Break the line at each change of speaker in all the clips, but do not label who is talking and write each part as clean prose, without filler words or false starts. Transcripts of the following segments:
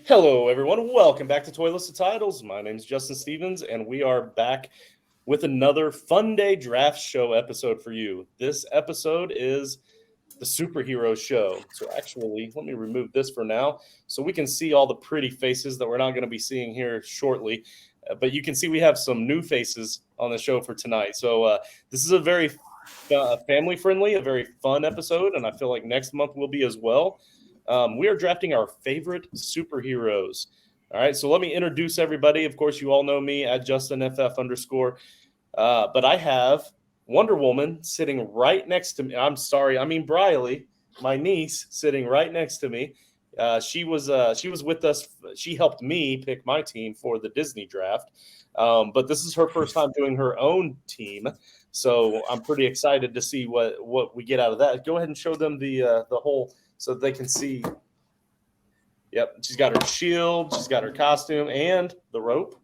Hello, everyone. Welcome back to Toyless of Titles. My name is Justin Stevens, and we are back with another Funday Draft Show episode for you. This episode is the superhero show. So actually, let me remove this for now so we can see all the pretty faces that we're not going to be seeing here shortly. But you can see we have some new faces on the show for tonight. So this is a very family-friendly, a very fun episode, and I feel like next month will be as well. We are drafting our favorite superheroes. All right, so let me introduce everybody. Of course, you all know me at JustinFF_. But I have Wonder Woman sitting right next to me. I'm sorry, I mean Briley, my niece, sitting right next to me. She was with us. She helped me pick my team for the Disney draft. But this is her first time doing her own team, so I'm pretty excited to see what we get out of that. Go ahead and show them the whole so they can see. Yep, she's got her shield, she's got her costume, and the rope.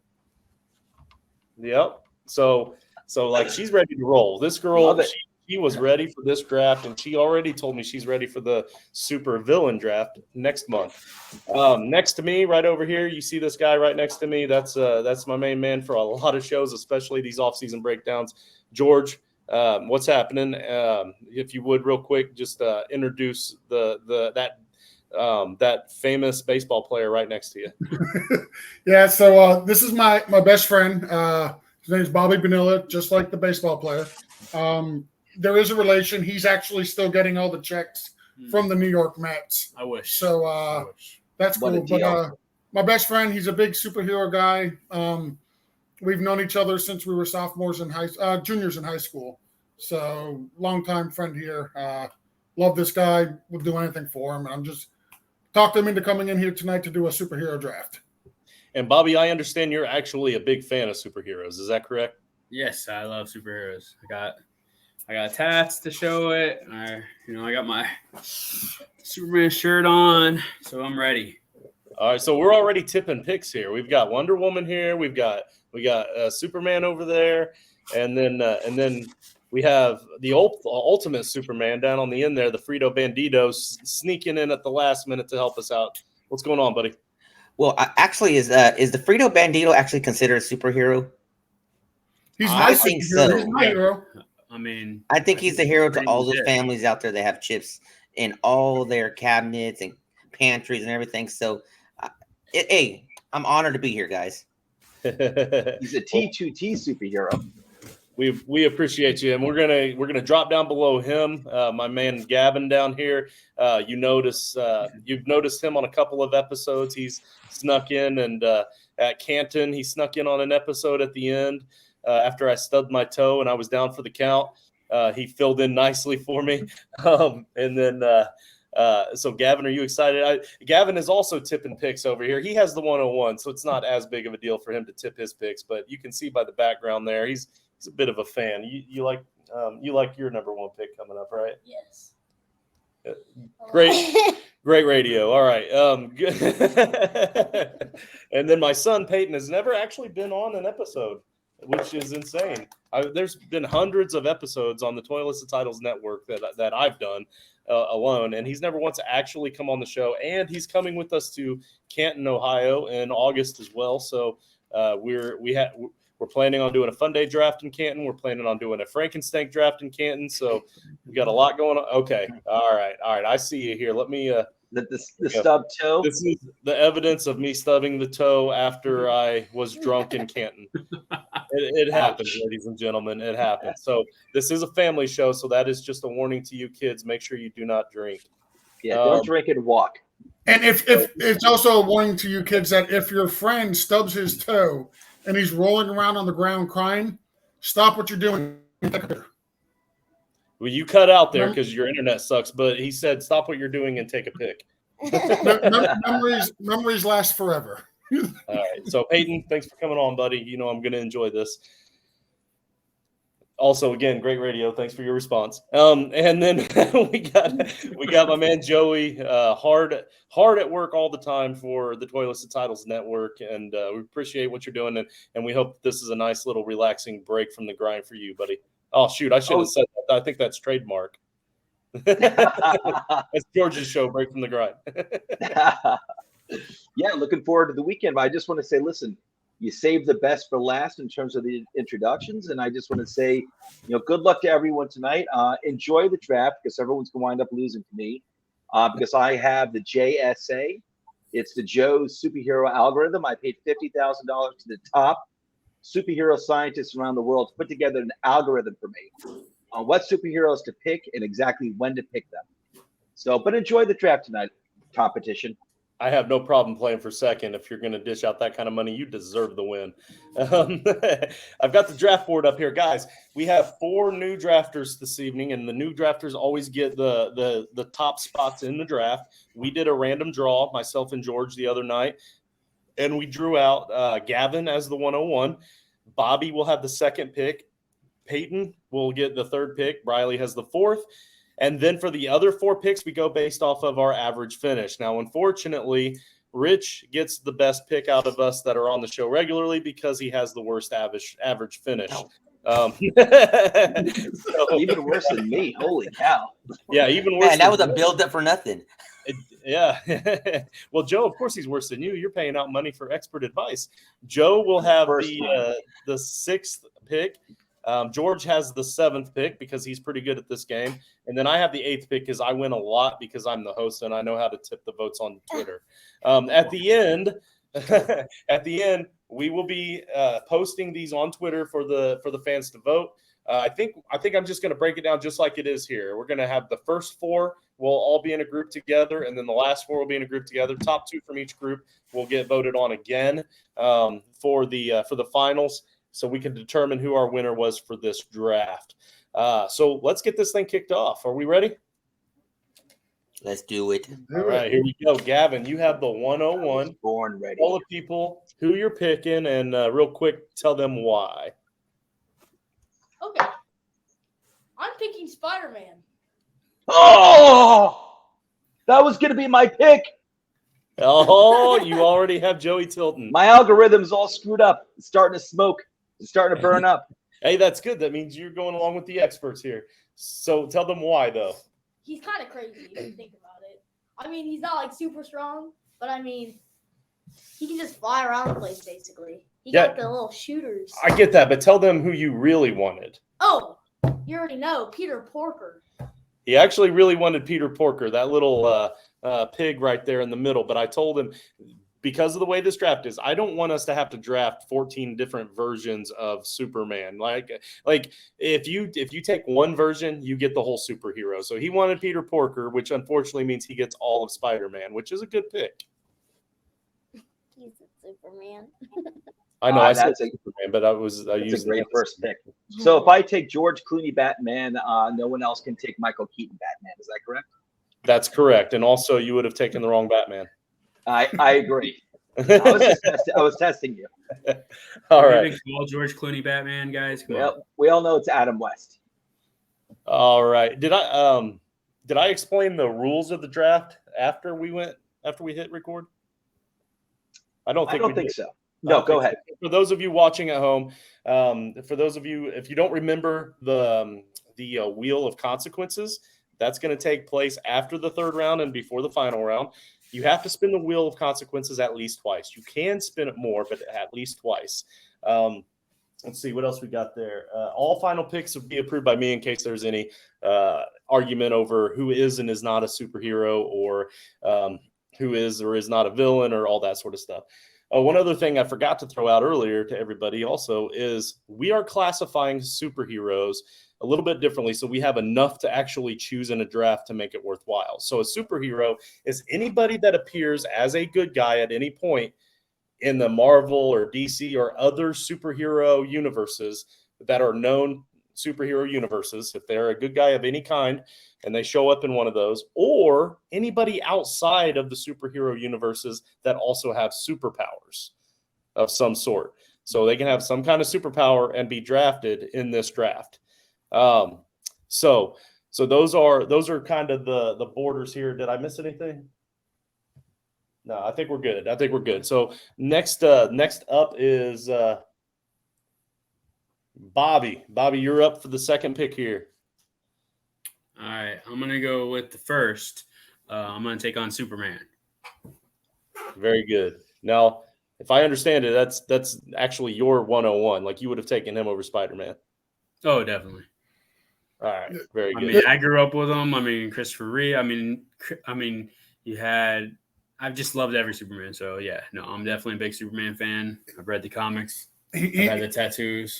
Yep. So like she's ready to roll. This girl, she was ready for this draft, and she already told me she's ready for the super villain draft next month. Next to me, right over here, you see this guy right next to me. That's my main man for a lot of shows, especially these off-season breakdowns. George, what's happening? If you would, real quick, just introduce that famous baseball player right next to you.
Yeah, so this is my best friend. His name is Bobby Bonilla, just like the baseball player. There is a relation. He's actually still getting all the checks from the New York Mets.
I wish.
So that's cool. But my best friend, he's a big superhero guy. We've known each other since we were juniors in high school. So longtime friend here. Love this guy. Would do anything for him. And I'm just talked him into coming in here tonight to do a superhero draft.
And Bobby, I understand you're actually a big fan of superheroes. Is that correct?
Yes, I love superheroes. I got tats to show it. I got my Superman shirt on, so I'm ready.
All right, so we're already tipping picks here. We've got Wonder Woman here. We got Superman over there, and then we have the ultimate Superman down on the end there, the Frito Bandito, sneaking in at the last minute to help us out. What's going on, buddy?
Well, actually, is the Frito Bandito actually considered a superhero?
I think so. He's my hero.
I mean,
I think he's the hero to all those families out there that have chips in all their cabinets and pantries and everything. So, hey, I'm honored to be here, guys.
He's a T2T superhero.
We appreciate you, and we're gonna drop down below him. My man Gavin down here. You've noticed him on a couple of episodes. He's snuck in, and at Canton, he snuck in on an episode at the end after I stubbed my toe and I was down for the count. He filled in nicely for me, and then. So Gavin, are you excited? Gavin is also tipping picks over here. He has the 101, so it's not as big of a deal for him to tip his picks. But you can see by the background there, he's a bit of a fan. You like your number one pick coming up, right?
Yes.
Great radio. All right. And then my son Peyton has never actually been on an episode, which is insane. There's been hundreds of episodes on the Toyless of Titles network that I've done alone, and he's never once actually come on the show. And he's coming with us to Canton, Ohio, in August as well. So we're planning on doing a Funday draft in Canton. We're planning on doing a Frankenstein draft in Canton. So we got a lot going on. Okay, all right. I see you here. Let me.
The stub toe.
This is the evidence of me stubbing the toe after I was drunk in Canton. It happens, ladies and gentlemen. It happens. So this is a family show, so that is just a warning to you kids. Make sure you do not drink.
Yeah, don't drink and walk.
And if it's also a warning to you kids that if your friend stubs his toe and he's rolling around on the ground crying, stop what you're doing.
Well, you cut out there because your internet sucks, but he said stop what you're doing and take a pic.
Memories last forever.
All right. So, Peyton, thanks for coming on, buddy. You know I'm going to enjoy this. Also, again, great radio. Thanks for your response. And then we got my man Joey, hard at work all the time for the Toyless of Titles Network, and we appreciate what you're doing, and we hope this is a nice little relaxing break from the grind for you, buddy. Oh shoot, I should have said that. I think that's trademark. That's George's show, Break from the Grind.
Yeah, looking forward to the weekend. But I just want to say, listen, you saved the best for last in terms of the introductions. And I just want to say, good luck to everyone tonight. Enjoy the draft because everyone's going to wind up losing to me because I have the JSA. It's the Joe superhero algorithm. I paid $50,000 to the top superhero scientists around the world to put together an algorithm for me on what superheroes to pick and exactly when to pick them. So, but enjoy the draft tonight competition.
I have no problem playing for second. If you're going to dish out that kind of money, you deserve the win. I've got the draft board up here, guys. We have 4 new drafters this evening, and the new drafters always get the top spots in the draft. We did a random draw, myself and George, the other night, and we drew out Gavin as the 101. Bobby will have the second pick. Peyton will get the third pick. Briley has the 4th. And then for the other 4 picks, we go based off of our average finish. Now, unfortunately, Rich gets the best pick out of us that are on the show regularly because he has the worst average finish.
So, even worse than me. Holy cow.
Yeah, even worse.
Man, that was a build-up for nothing.
Yeah. Well, Joe, of course he's worse than you. You're paying out money for expert advice. Joe will have the 6th pick. George has the 7th pick because he's pretty good at this game. And then I have the 8th pick because I win a lot because I'm the host and I know how to tip the votes on Twitter. At the end, we will be posting these on Twitter for the fans to vote. I think I'm just going to break it down just like it is here. We're going to have the first 4 will all be in a group together, and then the last 4 will be in a group together. Top 2 from each group will get voted on again for the finals, so we can determine who our winner was for this draft. So let's get this thing kicked off. Are we ready?
Let's do it.
All right, here we go. Gavin, you have the 101.
Born ready.
All the people who you're picking, and real quick, tell them why.
Okay. I'm picking Spider-Man.
Oh, that was going to be my pick.
Oh, you already have Joey Tilton.
My algorithm's all screwed up. It's starting to smoke. It's starting to burn up.
Hey, that's good. That means you're going along with the experts here. So tell them why, though.
He's kind of crazy if you think about it. I mean, he's not like super strong, but I mean, he can just fly around the place basically. He got the little shooters.
I get that, but tell them who you really wanted.
Oh, you already know, Peter Porker.
He actually really wanted Peter Porker, that little pig right there in the middle. But I told him, because of the way this draft is, I don't want us to have to draft 14 different versions of Superman. Like if you take one version, you get the whole superhero. So he wanted Peter Porker, which unfortunately means he gets all of Spider-Man, which is a good pick.
He's a Superman.
I know I said Superman, but I used
a great first pick. So if I take George Clooney Batman, no one else can take Michael Keaton Batman. Is that correct?
That's correct. And also, you would have taken the wrong Batman.
I agree. I was testing you.
All right.
George Clooney Batman, guys.
Well, we all know it's Adam West.
All right. Did I explain the rules of the draft after we hit record? I don't think
so. No, go ahead.
For those of you watching at home, for those of you, if you don't remember the wheel of consequences, that's going to take place after the 3rd round and before the final round. You have to spin the wheel of consequences at least twice. You can spin it more, but at least twice. Let's see what else we got there. All final picks will be approved by me in case there's any argument over who is and is not a superhero, or who is or is not a villain, or all that sort of stuff. One other thing I forgot to throw out earlier to everybody also is we are classifying superheroes a little bit differently, so we have enough to actually choose in a draft to make it worthwhile. So a superhero is anybody that appears as a good guy at any point in the Marvel or DC or other superhero universes that are known superhero universes. If they're a good guy of any kind and they show up in one of those, or anybody outside of the superhero universes that also have superpowers of some sort. So they can have some kind of superpower and be drafted in this draft. So those are kind of the borders here. Did I miss anything? No, I think we're good. So next up is Bobby. Bobby, you're up for the second pick here.
All right, I'm going to go with the first. I'm going to take on Superman.
Very good. Now, if I understand it, that's actually your 101. Like you would have taken him over Spider-Man.
Oh, definitely.
All right, very good.
I mean, I grew up with him. I mean, Christopher Reeve. I mean, I've just loved every Superman. So yeah, no, I'm definitely a big Superman fan. I've read the comics. I've had the tattoos.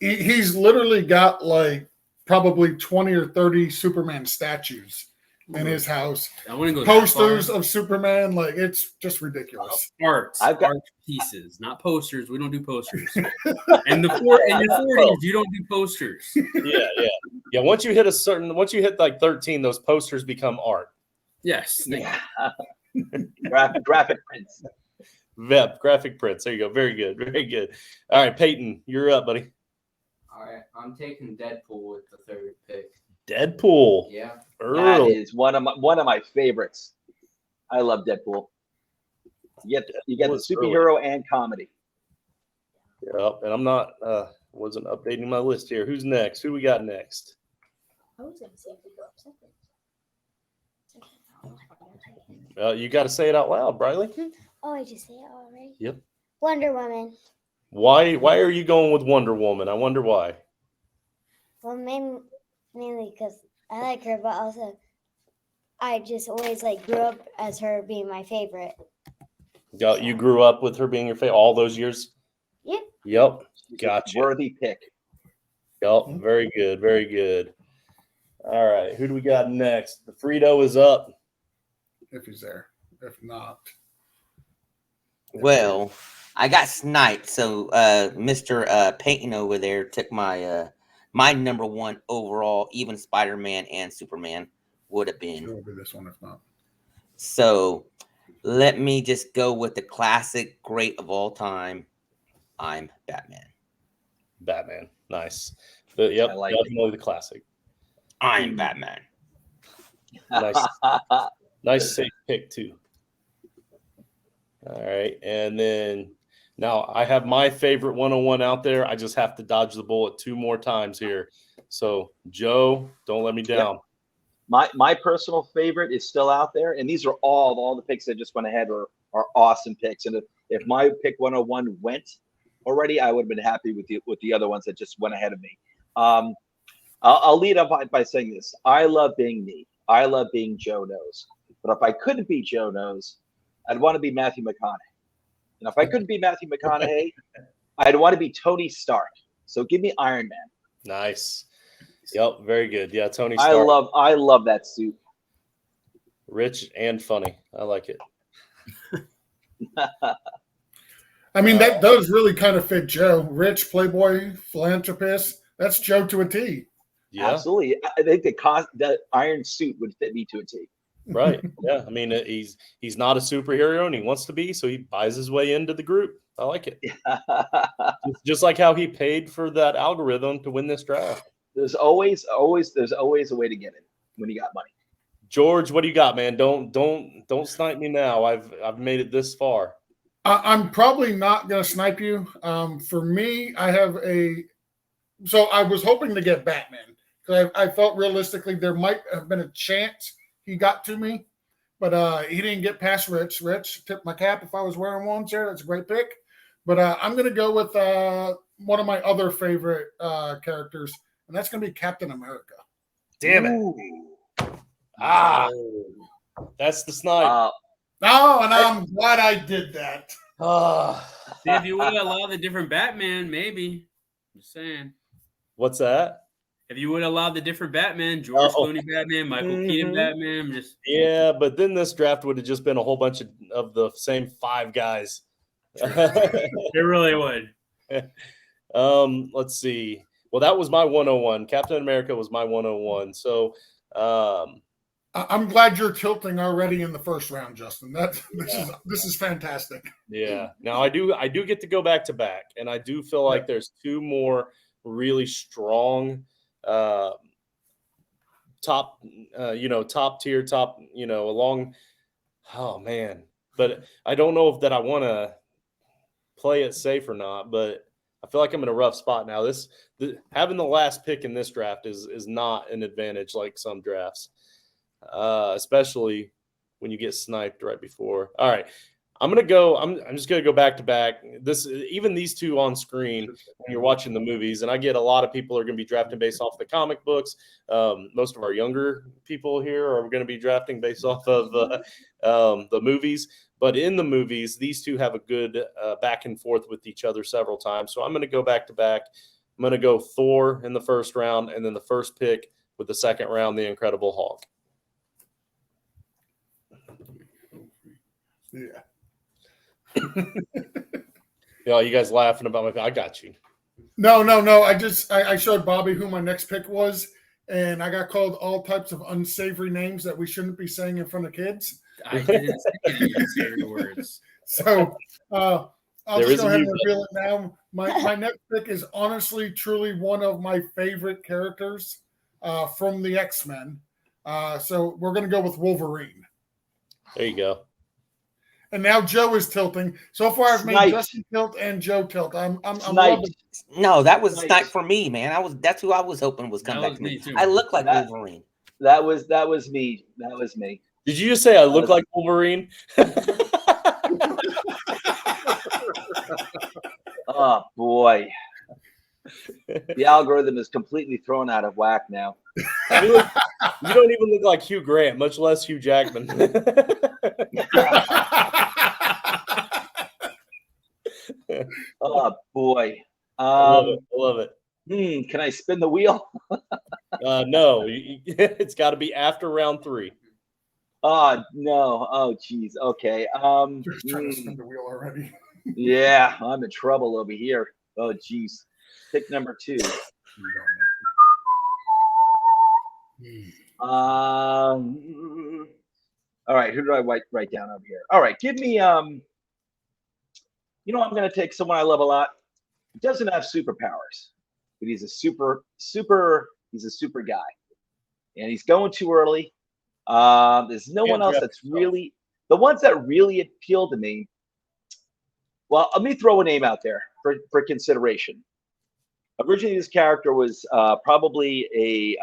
He's literally got like probably 20 or 30 Superman statues in his house.
I wouldn't go
posters of Superman, like it's just ridiculous.
Art pieces, not posters. We don't do posters. And in the 40s, you don't do posters.
Yeah. Once you hit like 13, those posters become art.
Yes.
Yeah. graphic prints.
Yep, graphic prints. There you go. Very good. Very good. All right, Peyton, you're up, buddy.
All right, I'm taking Deadpool with the third pick.
Deadpool.
Yeah.
Early.
That is one of my favorites. I love Deadpool. You get the superhero and comedy.
Yep, and I'm not wasn't updating my list here. Who's next? Who we got next?
I was going to say if we go up second.
You got to say it out loud, Briley.
Oh, I just say it all right.
Yep.
Wonder Woman.
Why are you going with Wonder Woman? I wonder why.
Well, mainly because I like her, but also I just always grew up as her being my favorite.
You grew up with her being your favorite all those years? Yep. Gotcha.
Worthy pick.
Yep. Very good. Very good. All right. Who do we got next? The Frito is up.
If he's there. If not.
Well, I got sniped, so Mr. Peyton over there took my my number one overall, even Spider-Man and Superman would have been.
It'll be this one if not.
So let me just go with the classic, great of all time. I'm Batman.
Batman. Nice. Yep, definitely the classic.
I'm Batman.
Nice safe pick too. All right. And then now I have my favorite 101 out there. I just have to dodge the bullet 2 more times here. So Joe, don't let me down.
My personal favorite is still out there, and these are all the picks that just went ahead are awesome picks. And if my pick 101 went already, I would have been happy with the other ones that just went ahead of me. I'll lead up by saying this. I love being me. I love being Joe Knows. But if I couldn't be Joe Knows, I'd want to be Matthew McConaughey. And if I couldn't be Matthew McConaughey, I'd want to be Tony Stark. So give me Iron Man. Nice.
Yep, very good. Yeah, Tony Stark.
I love that suit.
Rich and funny. I like it.
I mean, that does really kind of fit Joe. Rich, playboy, philanthropist. That's Joe to a T.
Yeah. Absolutely. I think the iron suit would fit me to a T.
Right. Yeah. I mean, he's not a superhero and he wants to be, so he buys his way into the group. I like it. Just like how he paid for that algorithm to win this draft.
There's always a way to get it when you got money.
George, what do you got, man? Don't snipe me now. I've made it this far.
I'm probably not going to snipe you. For me, so I was hoping to get Batman because I felt realistically there might have been a chance he got to me, but he didn't get past Rich. Rich, tip my cap if I was wearing one chair. That's a great pick. But I'm going to go with one of my other favorite characters, and that's going to be Captain America.
Damn it. That's the snipe.
And I'm glad I did that.
See, if you would have allowed the different Batman, maybe. Just saying.
What's that?
If you would have allowed the different Batman, George Clooney Batman, Michael Keaton Batman,
yeah, but then this draft would have just been a whole bunch of the same 5 guys.
It really would.
Let's see. Well, that was my 101. Captain America was my 101. So
I'm glad you're tilting already in the first round, Justin. This is fantastic.
Yeah. Now I do get to go back to back, and I do feel like there's 2 more really strong top tier, along. Oh man. But I don't know if that I want to play it safe or not, but I feel like I'm in a rough spot now. Having the last pick in this draft is not an advantage like some drafts, especially when you get sniped right before. All right, I'm gonna go. I'm just gonna go back to back. Even these two on screen when you're watching the movies, and I get a lot of people are gonna be drafting based off the comic books. Most of our younger people here are gonna be drafting based off of the movies. But in the movies, these two have a good back and forth with each other several times. So I'm gonna go back to back. I'm gonna go Thor in the first round, and then the first pick with the second round, the Incredible Hulk.
Yeah.
You guys laughing about I got you.
No. I showed Bobby who my next pick was, and I got called all types of unsavory names that we shouldn't be saying in front of kids.
I didn't say any unsavory words.
So I'll just go ahead and reveal it now. My next pick is honestly, truly one of my favorite characters from the XMen. So we're going to go with Wolverine.
There you go.
And now Joe is tilting. So far, I've made Justin tilt and Joe tilt. I'm loving.
No, that was Snipe for me, man. That's who I was hoping was coming back to me. I look like Wolverine.
That was me. That was me.
Did you just say I look like Wolverine?
Oh boy, the algorithm is completely thrown out of whack now.
You don't even look like Hugh Grant, much less Hugh Jackman.
Oh boy,
I love it.
Can I spin the wheel?
No, it's got to be after round 3.
Oh no! Oh geez. Okay.
Just trying to spin the wheel already.
Yeah, I'm in trouble over here. Oh geez. Pick number 2. All right. Who do I write down over here? All right. Give me. I'm going to take someone I love a lot. He doesn't have superpowers, but he's a super. He's a super guy, and he's going too early. There's no one else that's really the ones that really appeal to me. Well, let me throw a name out there for consideration. Originally, this character was probably a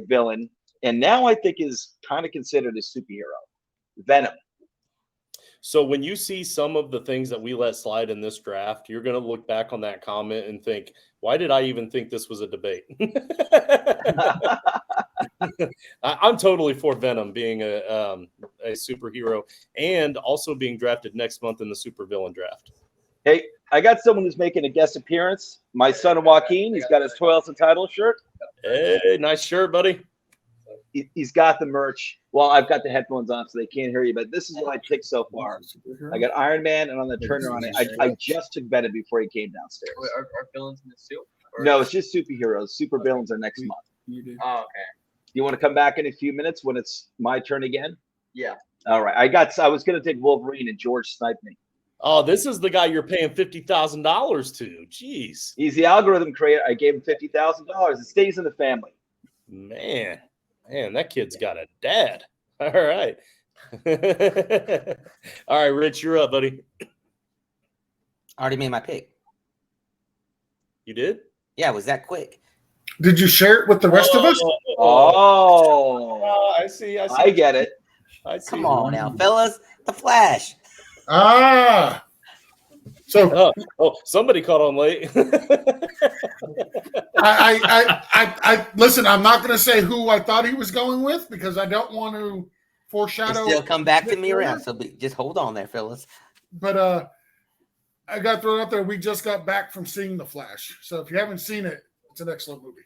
villain, and now I think is kind of considered a superhero. Venom.
So when you see some of the things that we let slide in this draft, you're going to look back on that comment and think, why did I even think this was a debate? I'm totally for Venom being a superhero and also being drafted next month in the supervillain draft.
Hey, I got someone who's making a guest appearance. My son Joaquin. He's got his Toils and Title shirt.
Hey, nice shirt, buddy.
He's got the merch. Well, I've got the headphones on, so they can't hear you. But this is what I picked so far. I got Iron Man, and on the Turner on it, I just took Venom before he came downstairs.
Wait, are villains in the suit?
No, it's just superheroes. Super villains are next month.
Oh, okay.
You want to come back in a few minutes when it's my turn again?
Yeah.
All right. I was going to take Wolverine, and George sniped me.
Oh, this is the guy you're paying $50,000 to. Jeez.
He's the algorithm creator. I gave him $50,000. It stays in the family.
Man, that kid's got a dad. All right. All right, Rich, you're up, buddy.
I already made my pick.
You did?
Yeah, it was that quick.
Did you share it with the rest of us?
Oh,
I see.
I get it.
I see.
Come on now, fellas. The Flash.
So
somebody caught on late.
I listen. I'm not going to say who I thought he was going with because I don't want to foreshadow.
It'll still come back to me around. So just hold on there, fellas.
But I got to throw it out there. We just got back from seeing The Flash, so if you haven't seen it, it's an excellent movie.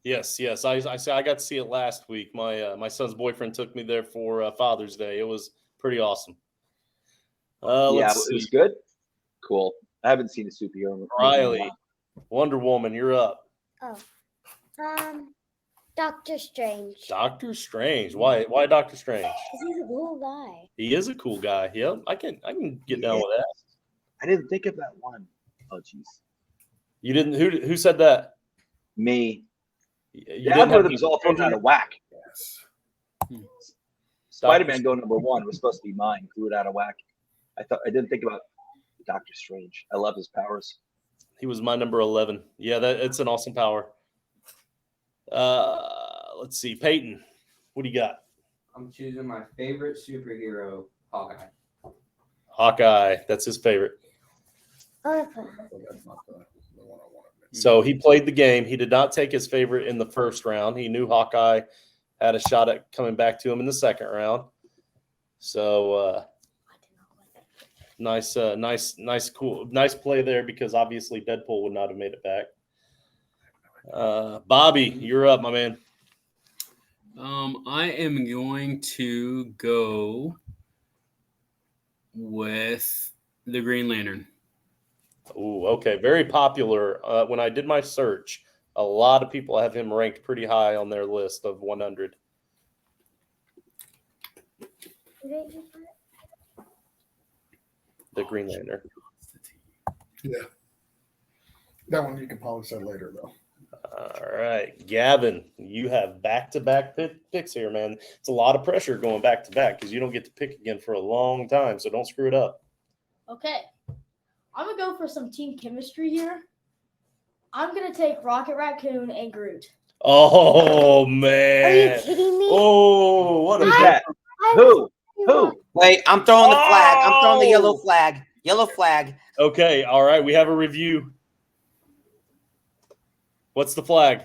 Yes. I got to see it last week. My son's boyfriend took me there for Father's Day. It was pretty awesome.
Yeah, it was good. Cool. I haven't seen a superhero movie.
Riley, Wonder Woman, you're up.
Doctor Strange.
Doctor Strange. Why Doctor Strange?
Because he's a cool guy.
He is a cool guy. Yep, I can get down with that.
I didn't think of that one. Oh, jeez.
You didn't? Who said that?
Me.
The
algorithm is all thrown out of whack.
Yes.
Spider-Man go number 1 was supposed to be mine. Threw it out of whack. I didn't think about Doctor Strange. I love his powers.
He was my number 11. Yeah, it's an awesome power. Let's see, Peyton, what do you got?
I'm choosing my favorite superhero, Hawkeye.
Hawkeye, that's his favorite.
Oh,
That's not the one I wanted.
So he played the game. He did not take his favorite in the first round. He knew Hawkeye had a shot at coming back to him in the second round. So nice play there, because obviously Deadpool would not have made it back. Bobby, you're up, my man.
I am going to go with the Green Lantern.
Ooh, okay. Very popular. When I did my search, a lot of people have him ranked pretty high on their list of 100. The Green Lantern.
Yeah. That one you can probably say later, though.
All right. Gavin, you have back-to-back picks here, man. It's a lot of pressure going back-to-back because you don't get to pick again for a long time, so don't screw it up.
Okay. I'm going to go for some team chemistry here. I'm going to take Rocket Raccoon and Groot.
Oh,
are you
man.
kidding me?
Oh, what a
Who's that? Who?
Wait, I'm throwing the flag. I'm throwing the yellow flag. Yellow flag.
Okay, all right. We have a review. What's the flag?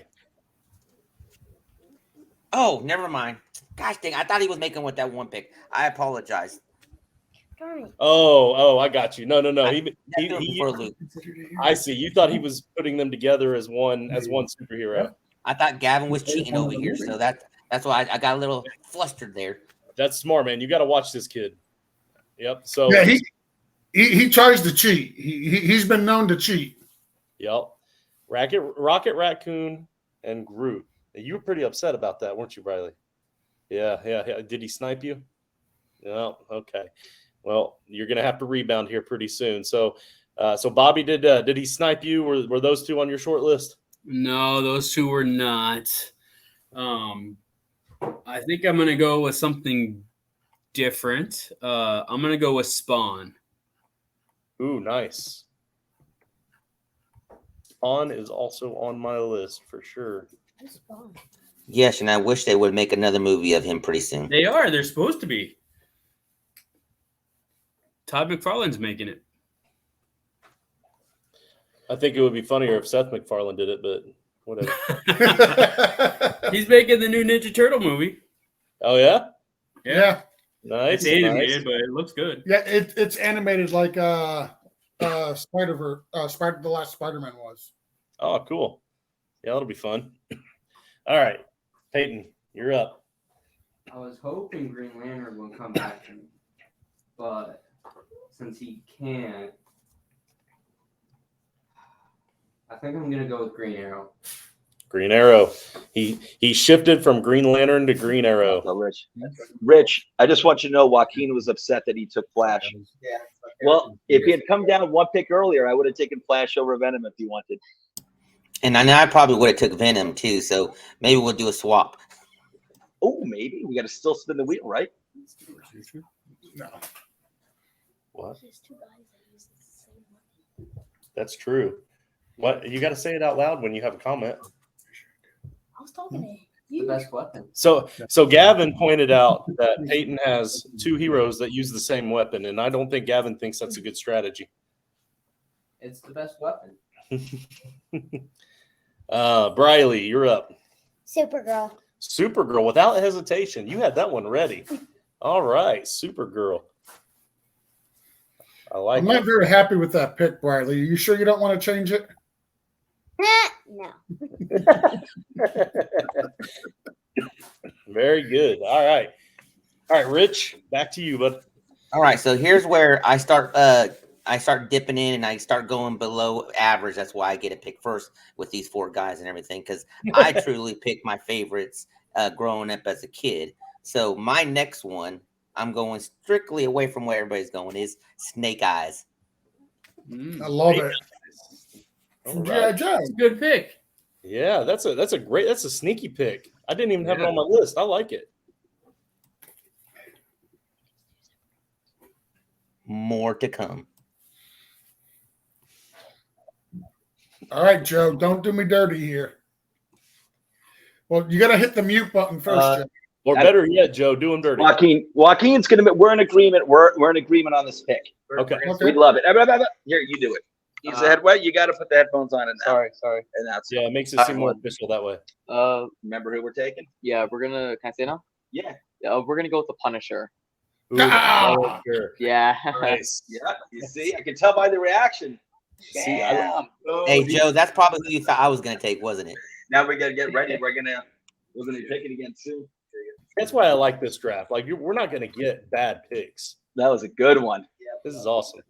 Oh, never mind. Gosh dang, I thought he was making with that one pick. I apologize.
Darn it.
Oh, I got you. No.
That threw me for a loop.
I see. You thought he was putting them together as one superhero.
I thought Gavin was cheating over here, so that's why I got a little flustered there.
That's smart, man. You got to watch this kid. Yep. So
Yeah, he tries to cheat. He's been known to cheat.
Yep. Rocket Raccoon and Groot. You were pretty upset about that, weren't you, Riley? Yeah. Did he snipe you? No. Okay. Well, you're gonna have to rebound here pretty soon. So Bobby, did he snipe you? Were those two on your short list?
No, those two were not. I think I'm gonna go with something different. I'm gonna go with Spawn.
Ooh, nice. Spawn is also on my list for sure.
Yes, and I wish they would make another movie of him pretty soon.
They are. They're supposed to be. Todd McFarlane's making it.
I think it would be funnier if Seth MacFarlane did it, but whatever.
He's making the new Ninja Turtle movie.
Oh yeah?
Yeah.
Nice.
It's animated, but it looks good.
Yeah, it's animated like Spider-Verse, the last Spider-Man was.
Oh, cool. Yeah, that'll be fun. All right. Peyton, you're up.
I was hoping Green Lantern would come back to me, but since he can't, I think I'm gonna go with Green Arrow.
Green Arrow. He shifted from Green Lantern to Green Arrow.
Oh, Rich, I just want you to know Joaquin was upset that he took Flash.
Yeah.
Well, if he had come down one pick earlier, I would have taken Flash over Venom if he wanted.
And I know I probably would have took Venom too, so maybe we'll do a swap.
Oh, maybe. We got to still spin the wheel, right?
No.
What? That's true. What? You got to say it out loud when you have a comment.
I was talking to
The
you.
best weapon.
So Gavin pointed out that Peyton has two heroes that use the same weapon, and I don't think Gavin thinks that's a good strategy.
It's the best weapon.
Briley, you're up.
Supergirl.
Supergirl, without hesitation. You had that one ready. All right, Supergirl. I like
I'm not
it.
very happy with that pick, Briley. Are you sure you don't want to change it?
No.
Very good. All right, Rich, back to you, bud.
All right, so here's where I start dipping in and I start going below average. That's why I get a pick first with these four guys and everything, because I truly pick my favorites growing up as a kid. So my next one, I'm going strictly away from where everybody's going, is Snake Eyes.
I love it.
All
G.I.
right.
Joe.
It's a good pick.
Yeah, that's a sneaky pick. I didn't even have it on my list. I like it.
More to come.
All right, Joe, don't do me dirty here. Well, you got to hit the mute button first, Joe.
Or better yet, Joe, do him dirty.
Joaquin's gonna. We're in agreement. We're in agreement on this pick.
Okay.
We'd love it. Here, you do it. He's the head. You got to put the headphones on it now.
Sorry.
And that's
Yeah, it makes it seem more official that way.
Remember who we're taking?
Yeah, we're gonna. Can I say now?
Yeah.
We're gonna go with the Punisher.
Ooh, Punisher.
Yeah.
Nice.
Yeah. You see, I can tell by the reaction.
See,
Damn.
Hey, Joe, that's probably who you thought I was going to take, wasn't it?
Now we gotta get ready. We're gonna be picking again soon.
That's why I like this draft. Like, we're not going to get bad picks.
That was a good one.
This is awesome.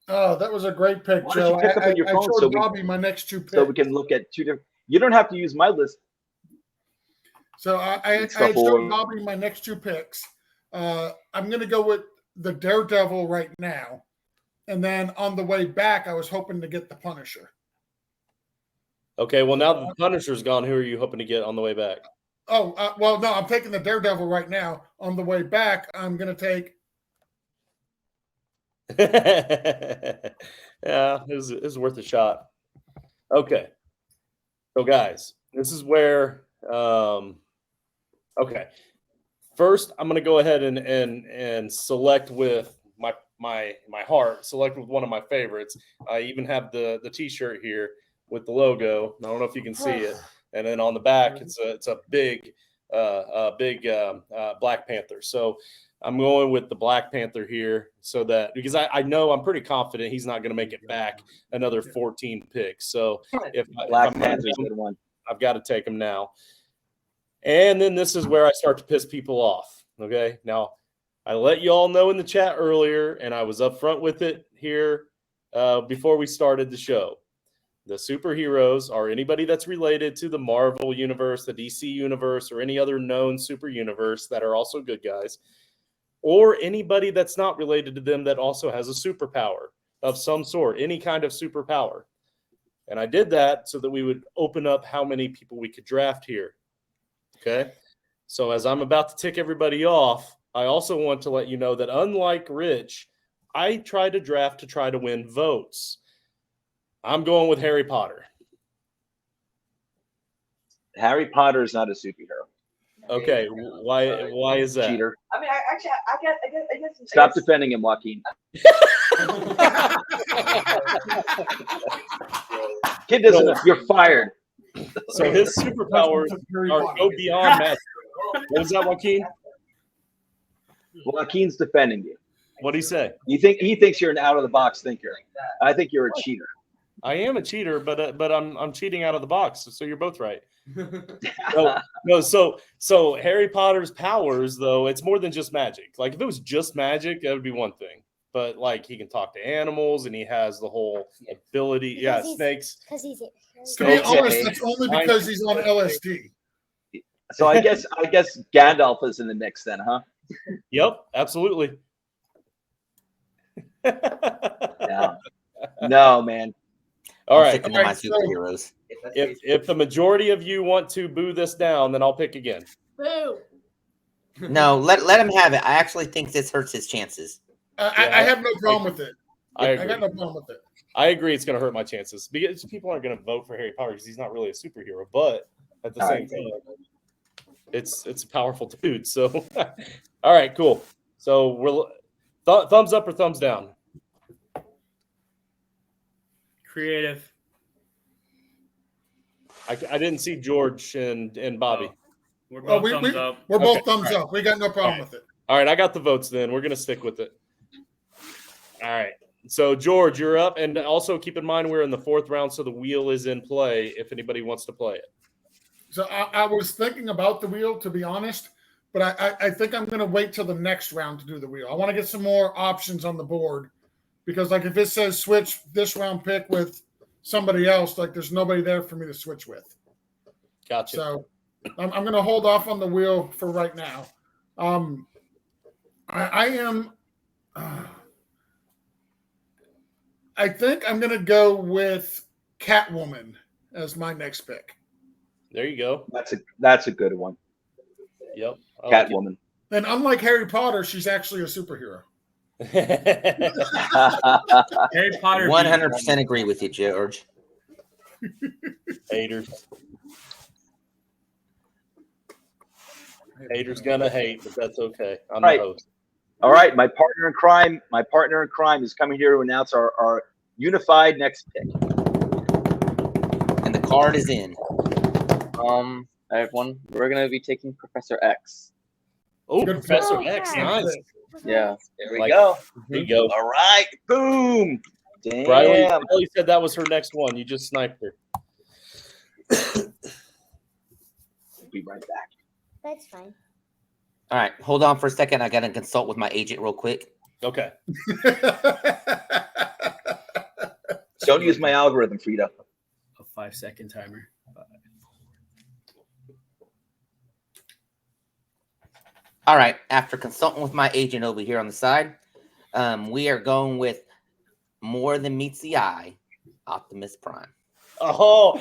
Oh, that was a great pick,
Why don't
Joe.
you pick up on your phone
showed
so we-
Bobby my next two picks.
So we can look at two different. You don't have to use my list.
So I showed Bobby my next two picks. I'm going to go with the Daredevil right now. And then on the way back, I was hoping to get the Punisher.
Okay, well, now that the Punisher's gone, who are you hoping to get on the way back?
Oh, well, no, I'm taking the Daredevil right now. On the way back, I'm going to take.
Yeah, it was worth a shot. Okay. So, guys, this is where okay. First, I'm going to go ahead and select with my heart, select with one of my favorites. I even have the T-shirt here with the logo. I don't know if you can see it. And then on the back, it's a big Black Panther. So I'm going with the Black Panther here, so that because I know I'm pretty confident he's not going to make it back another 14 picks. So if
Black Panther's a good one.
I've got to take him now. And then this is where I start to piss people off. Okay, now I let you all know in the chat earlier, and I was upfront with it here before we started the show. The superheroes are anybody that's related to the Marvel universe, the DC universe, or any other known super universe that are also good guys, or anybody that's not related to them that also has a superpower of some sort, any kind of superpower. And I did that so that we would open up how many people we could draft here. Okay. So as I'm about to tick everybody off, I also want to let you know that unlike Rich, I try to draft to try to win votes. I'm going with Harry Potter.
Harry Potter is not a superhero.
Okay, why is that?
Cheater.
I mean, I guess.
Stop defending him, Joaquin. Kid doesn't know. You're fired.
So his superpowers go beyond magic. What was that, Joaquin?
Joaquin's defending you.
What'd he say?
He thinks you're an out of the box thinker. I think you're a cheater.
I am a cheater, but I'm cheating out of the box. So you're both right. No. So Harry Potter's powers, though, it's more than just magic. Like if it was just magic, that would be one thing. But like he can talk to animals, and he has the whole ability. Yeah, snakes.
Because he's.
To be honest, it's only because he's on LSD.
So I guess Gandalf is in the mix then, huh?
Yep, absolutely.
No, man.
All right.
Sticking to my superheroes.
If the majority of you want to boo this down, then I'll pick again.
Boo.
No, let him have it. I actually think this hurts his chances.
I have no problem with it.
I
got no problem with it.
I agree it's going to hurt my chances because people aren't going to vote for Harry Potter because he's not really a superhero. But at the same time, it's a powerful dude. So, all right, cool. So we're thumbs up or thumbs down?
Creative.
I didn't see George and Bobby.
We're both thumbs up.
We're both thumbs up. We got no problem with it.
All right, I got the votes then. We're going to stick with it. All right. So, George, you're up. And also keep in mind we're in the fourth round, so the wheel is in play if anybody wants to play it.
So I was thinking about the wheel, to be honest, but I think I'm going to wait till the next round to do the wheel. I want to get some more options on the board because, like, if it says switch this round pick with somebody else, like, there's nobody there for me to switch with.
Gotcha.
So I'm going to hold off on the wheel for right now. I think I'm going to go with Catwoman as my next pick.
There you go.
That's a good one.
Yep.
Catwoman.
And unlike Harry Potter, she's actually a superhero.
Harry Potter.
100% agree with you, George.
Haters. Haters gonna hate, but that's okay. I'm
Right.
the host.
All right, my partner in crime is coming here to announce our unified next pick.
And the card is in.
I have one. We're gonna be taking Professor X.
Oh,
Good
Professor
pick.
X,
Oh,
nice.
Yeah.
There we
Like-
go.
There you go.
All right, boom. Damn.
Riley said that was her next one. You just sniped her.
We'll be right back.
That's fine.
All right, hold on for a second. I gotta consult with my agent real quick.
Okay.
Don't use my algorithm, Frida.
A 5-second timer.
All right, after consulting with my agent over here on the side, we are going with more than meets the eye, Optimus Prime.
Oh!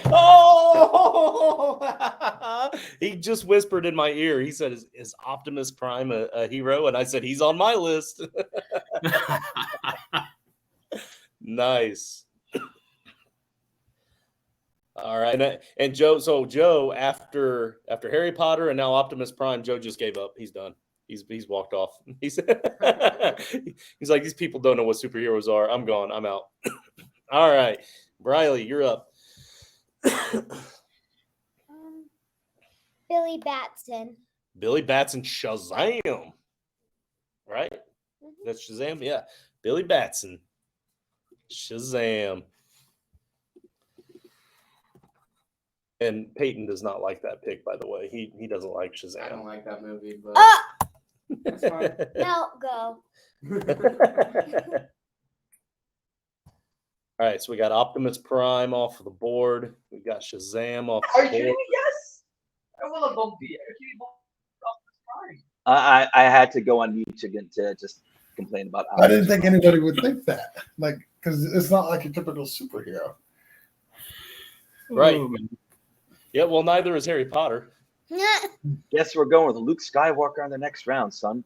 He just whispered in my ear. He said, "Is Optimus Prime a hero?" And I said, "He's on my list." Nice. All right, and Joe. So Joe, after Harry Potter and now Optimus Prime, Joe just gave up. He's done. He's walked off. He's like, these people don't know what superheroes are. I'm gone. I'm out. All right, Briley, you're up.
Billy Batson.
Billy Batson, Shazam. Right? That's Shazam. Yeah, Billy Batson, Shazam. And Peyton does not like that pick, by the way. He doesn't like
I
Shazam.
don't like that movie, but
Oh,
that's fine.
no, go.
All right, so we got Optimus Prime off of the board. We got Shazam off
Are
the
you kidding
board.
me? Yes. I will have bumped the
I had to go on mute again to just complain about.
I didn't think anybody would think that, like, because it's not like a typical superhero.
Right.
Ooh, man.
Yeah, well, neither is Harry Potter.
Guess we're going with Luke Skywalker on the next round, son.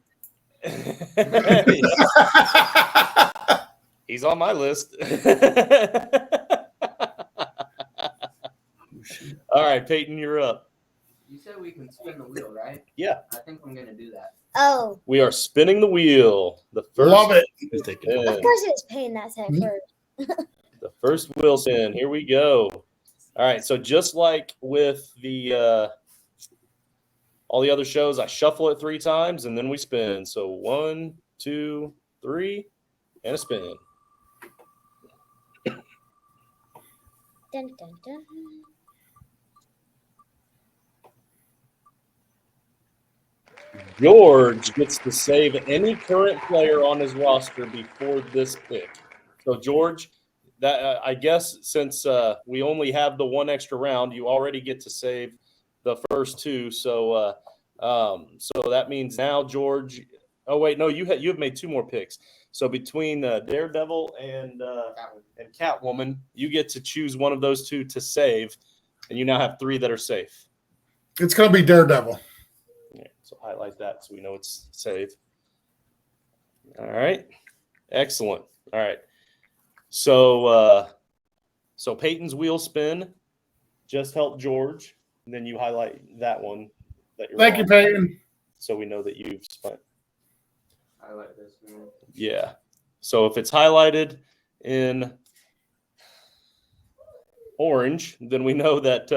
He's on my list. All right, Peyton, you're up.
You said we can spin the wheel, right?
Yeah.
I think I'm gonna do that.
Oh,
We are spinning the wheel. The first
Love it.
of
spin.
course it was paying that side first.
The first wheel spin. Here we go. All right, so just like with the all the other shows, I shuffle it 3 times and then we spin. So 1, 2, 3, and a spin.
Dun, dun, dun.
George gets to save any current player on his roster before this pick. So George, that I guess since we only have the one extra round, you already get to save the first 2. So so that means now George. Oh wait, no, you have made 2 more picks. So between Daredevil and Catwoman, you get to choose one of those 2 to save, and you now have 3 that are safe.
It's going to be Daredevil.
Yeah, so highlight that so we know it's saved. All right. Excellent. All right. So so Peyton's wheel spin just helped George. And then you highlight that one that you're
Thank you,
on,
Peyton.
so we know that you've spent.
I like this one.
Yeah. So if it's highlighted in orange, then we know that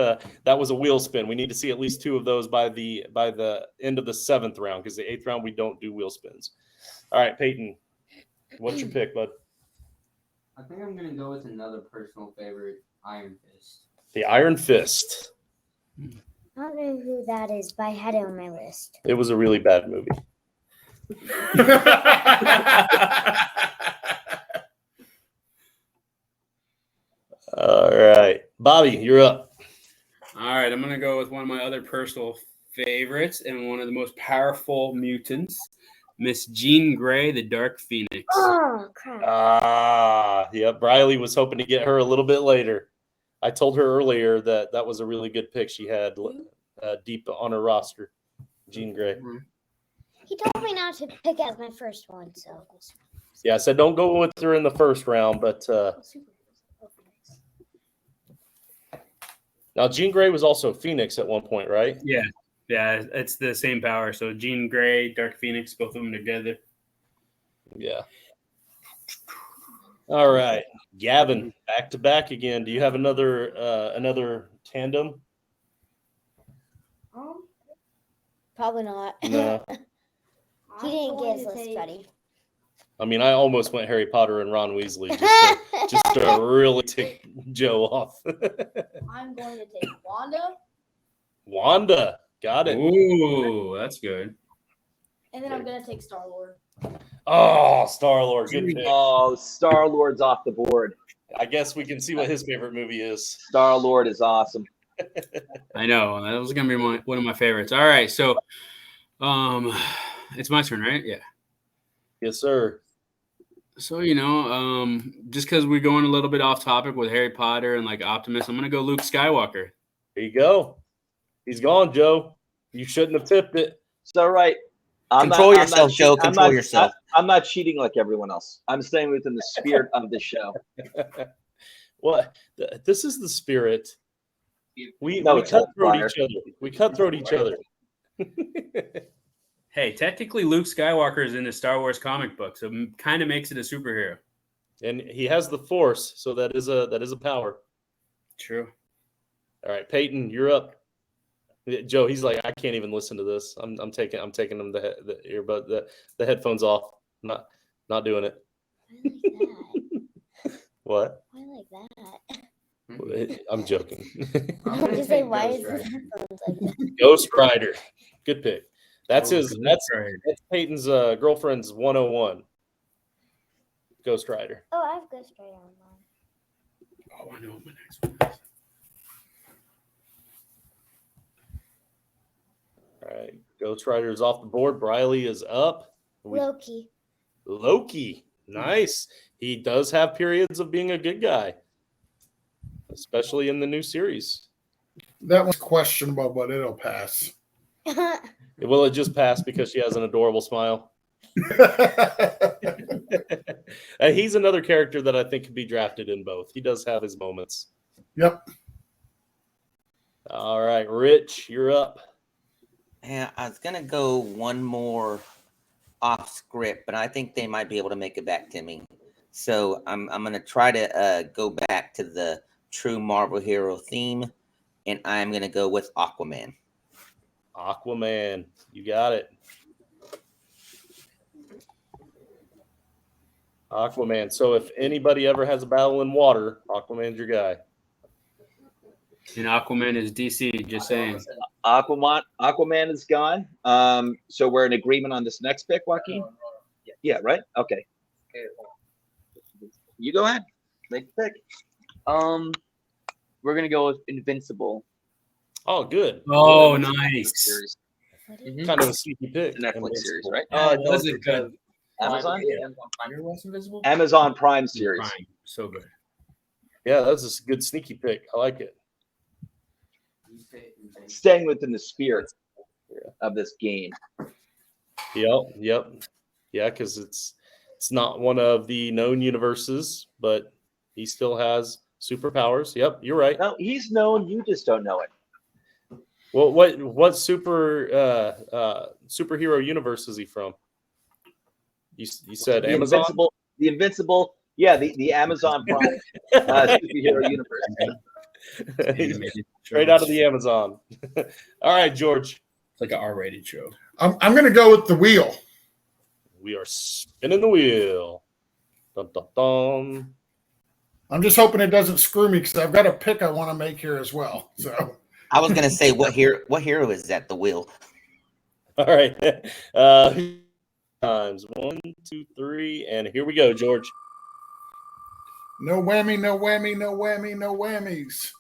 that was a wheel spin. We need to see at least 2 of those by the end of the 7th round, because the 8th round we don't do wheel spins. All right, Peyton, what's your pick, bud?
I think I'm gonna go with another personal favorite, Iron Fist.
The Iron Fist.
I don't know who that is, but I had it on my list.
It was a really bad movie. All right, Bobby, you're up.
All right, I'm going to go with one of my other personal favorites and one of the most powerful mutants, Miss Jean Grey, the Dark Phoenix.
Oh, crap.
Yeah, Briley was hoping to get her a little bit later. I told her earlier that that was a really good pick she had deep on her roster, Jean Grey.
He told me not to pick as my first one, so.
Yeah, I said don't go with her in the first round, but now Jean Grey was also Phoenix at one point, right?
Yeah. Yeah, it's the same power. So Jean Grey, Dark Phoenix, both of them together.
Yeah. All right, Gavin, back to back again. Do you have another tandem?
Probably not.
No.
He didn't get his list ready.
I mean, I almost went Harry Potter and Ron Weasley just to really tick Joe off.
I'm going to take Wanda.
Wanda, got it.
Ooh, that's good.
And then I'm going to take Star-Lord.
Oh, Star-Lord, good pick.
Oh, Star-Lord's off the board.
I guess we can see what his favorite movie is.
Star-Lord is awesome.
I know. That was going to be one of my favorites. All right, so it's my turn, right? Yeah.
Yes, sir.
So, just because we're going a little bit off topic with Harry Potter and like Optimus, I'm going to go Luke Skywalker.
There you go. He's gone, Joe. You shouldn't have tipped it.
It's all right.
Control yourself, Joe. Control yourself.
I'm not cheating like everyone else. I'm staying within the spirit of the show.
Well, this is the spirit. We cutthroat each other.
Hey, technically Luke Skywalker is in the Star Wars comic book, so it kind of makes it a superhero.
And he has the Force, so that is a power.
True.
All right, Peyton, you're up. Joe, he's like, I can't even listen to this. I'm taking him the earbud, the headphones off. Not doing it. What?
Why like that?
I'm joking.
Just say, why is his headphones like that?
Ghost Rider, good pick. That's Peyton's girlfriend's 101. Ghost Rider.
Oh, I have Ghost Rider on mine.
Oh, I know what my next one is.
All right, Ghost Rider is off the board. Briley is up.
Loki.
Nice. He does have periods of being a good guy, especially in the new series.
That was questionable, but it'll pass.
Will it just pass because she has an adorable smile? He's another character that I think could be drafted in both. He does have his moments.
Yep.
All right, Rich, you're up.
Yeah, I was gonna go one more off script, but I think they might be able to make it back to me. So I'm gonna try to go back to the true Marvel hero theme, and I'm gonna go with Aquaman.
Aquaman, you got it. Aquaman. So if anybody ever has a battle in water, Aquaman's your guy.
And Aquaman is DC, just saying.
Aquaman is gone. So we're in agreement on this next pick, Joaquin? Yeah, right? Okay. You go ahead. Make the pick.
We're gonna go with Invincible.
Oh, good.
Oh,
good.
Nice.
Kind of a sneaky pick.
The Netflix series, right?
Oh, was it good?
Amazon?
Invisible?
Amazon Prime series.
Prime. So good.
Yeah, that's a good sneaky pick. I like it.
Staying within the spirit of this game.
Yep. Yeah, because it's not one of the known universes, but he still has superpowers. Yep, you're right.
No, he's known. You just don't know it.
Well, what superhero universe is he from? You said Amazon?
The Invincible. Yeah, the Amazon Prime superhero universe.
Straight out of the Amazon. All right, George.
It's like an R-rated show.
I'm going to go with The Wheel.
We are spinning the wheel. Dun, dun, dun.
I'm just hoping it doesn't screw me because I've got a pick I want to make here as well. So
I was gonna say, what hero is that? The Wheel.
All right. Times 1, 2, 3, and here we go, George.
No whammy, no whammy, no whammy, no whammies.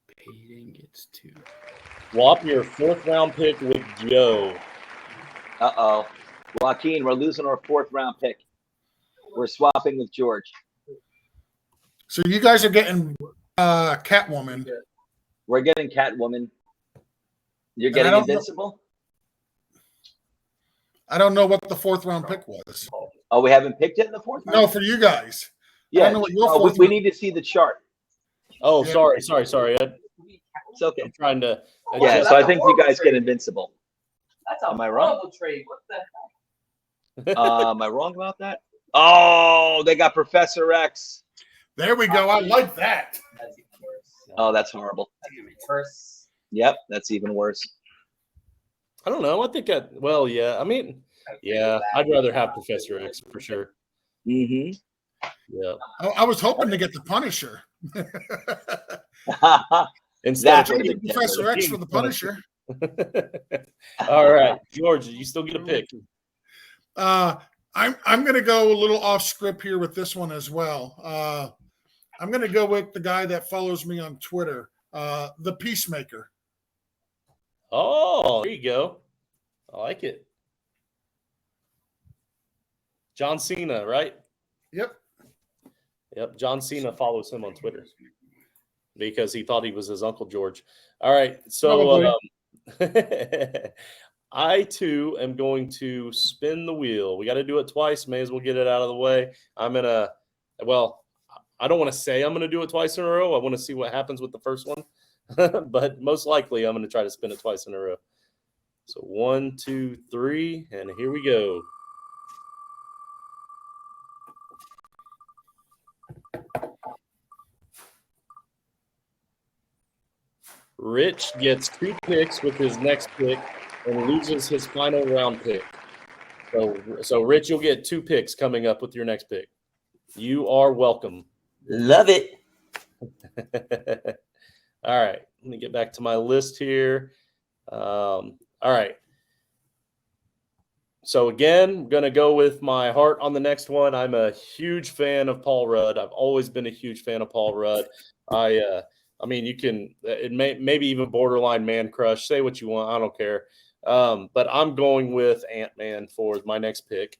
Peyton gets 2.
Swap your 4th round pick with Joe.
Uh-oh. Joaquin, we're losing our 4th round pick. We're swapping with George.
So you guys are getting Catwoman.
We're getting Catwoman. You're getting Invincible?
I don't know what the 4th round pick was.
Oh, we haven't picked it in the 4th round?
No, for you guys.
Yeah.
I don't know what your
we need to see the chart.
Oh,
Yeah.
sorry.
It's okay.
I'm trying to.
Yeah, so I think you guys get invincible.
That's a
Am I wrong?
horrible trade. What the heck?
Am I wrong about that? Oh, they got Professor X.
There we go. I like that.
That's even worse.
Oh, that's horrible.
First.
Yep, that's even worse.
I don't know. I think well, yeah. I mean, yeah. I'd rather have Professor X for sure.
Mm-hmm.
Yeah.
I was hoping to get the Punisher.
Instead of
Traded Professor X for the Punisher.
All right, George, you still get a pick.
I'm going to go a little off script here with this one as well. I'm going to go with the guy that follows me on Twitter, the Peacemaker.
Oh, there you go. I like it. John Cena, right?
Yep.
Yep. John Cena follows him on Twitter because he thought he was his Uncle George. All right. So I too am going to spin the wheel. We got to do it twice. May as well get it out of the way. I don't want to say I'm going to do it twice in a row. I want to see what happens with the first one. But most likely I'm going to try to spin it twice in a row. So 1, 2, 3, and here we go. Rich gets 2 picks with his next pick and loses his final round pick. So Rich, you'll get 2 picks coming up with your next pick. You are welcome.
Love it.
All right. Let me get back to my list here. All right. So again, I'm going to go with my heart on the next one. I'm a huge fan of Paul Rudd. I've always been a huge fan of Paul Rudd. I mean, you can, maybe even borderline man crush. Say what you want. I don't care. But I'm going with Ant-Man for my next pick.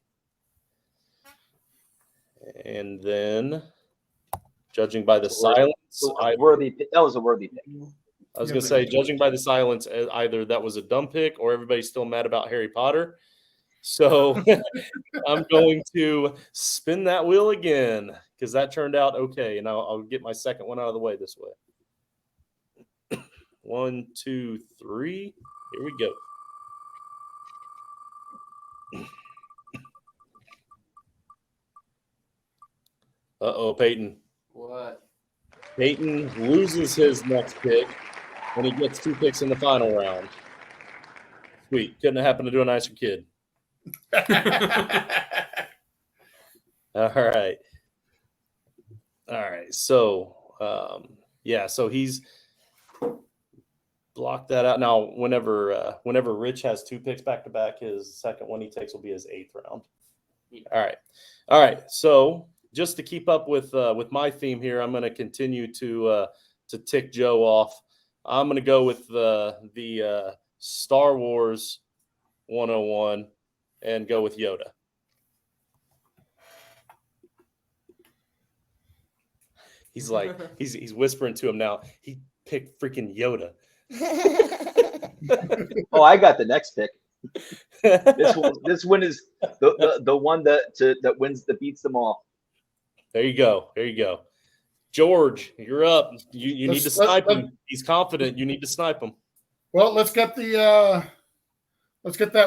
And then, judging by the silence,
that was a worthy pick.
I was going to say, judging by the silence, either that was a dumb pick or everybody's still mad about Harry Potter. So I'm going to spin that wheel again because that turned out okay. And I'll get my second one out of the way this way. 1, 2, 3. Here we go. Uh-oh, Peyton.
What?
Peyton loses his next pick when he gets 2 picks in the final round. Sweet. Couldn't have happened to a nicer kid. All right. So, so he's blocked that out. Now, whenever Rich has 2 picks back to back, his second one he takes will be his 8th round. All right. So, just to keep up with my theme here, I'm going to continue to tick Joe off. I'm going to go with the Star Wars 101 and go with Yoda. He's like he's whispering to him now. He picked freaking Yoda.
Oh, I got the next pick. This one is the one that wins, that beats them all.
There you go. George, you're up. You need to snipe him. He's confident. You need to snipe him.
Well, let's get that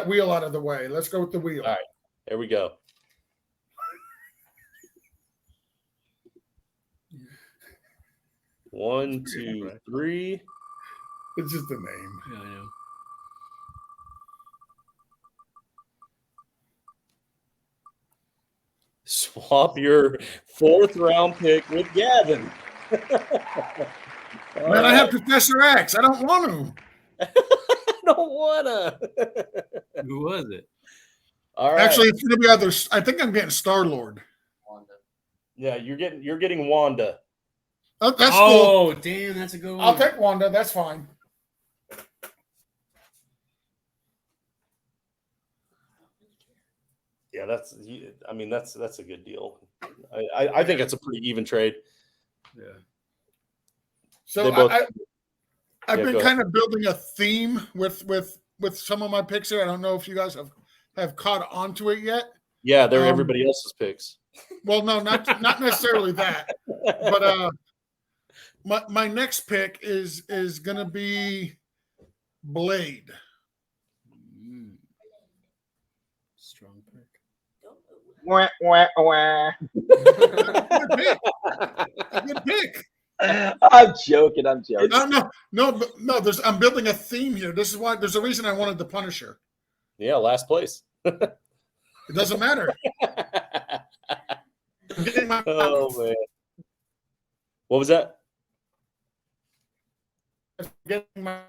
wheel out of the way. Let's go with the wheel.
All right. There we go. One, 2, 3.
It's just a name.
Yeah, I know.
Swap your 4th round pick with Gavin.
Man, I have Professor X. I don't want to.
I don't want to.
Who was it?
All right.
Actually, it's going to be either. I think I'm getting Star-Lord.
Wanda.
Yeah, you're getting Wanda.
Oh, that's cool.
Oh, damn, that's a good one.
I'll take Wanda. That's fine.
Yeah, that's a good deal. I think it's a pretty even trade.
Yeah.
So
both,
I've been kind of building a theme with some of my picks here. I don't know if you guys have caught onto it yet.
Yeah, they're everybody else's picks.
Well, no, not necessarily that, but my next pick is gonna be Blade.
Strong pick.
Wah, wah, wah.
Good pick.
I'm joking. I'm joking.
No. I'm building a theme here. This is why. There's a reason I wanted the Punisher.
Yeah, last place.
It doesn't matter. I'm getting my
Oh man. What was that?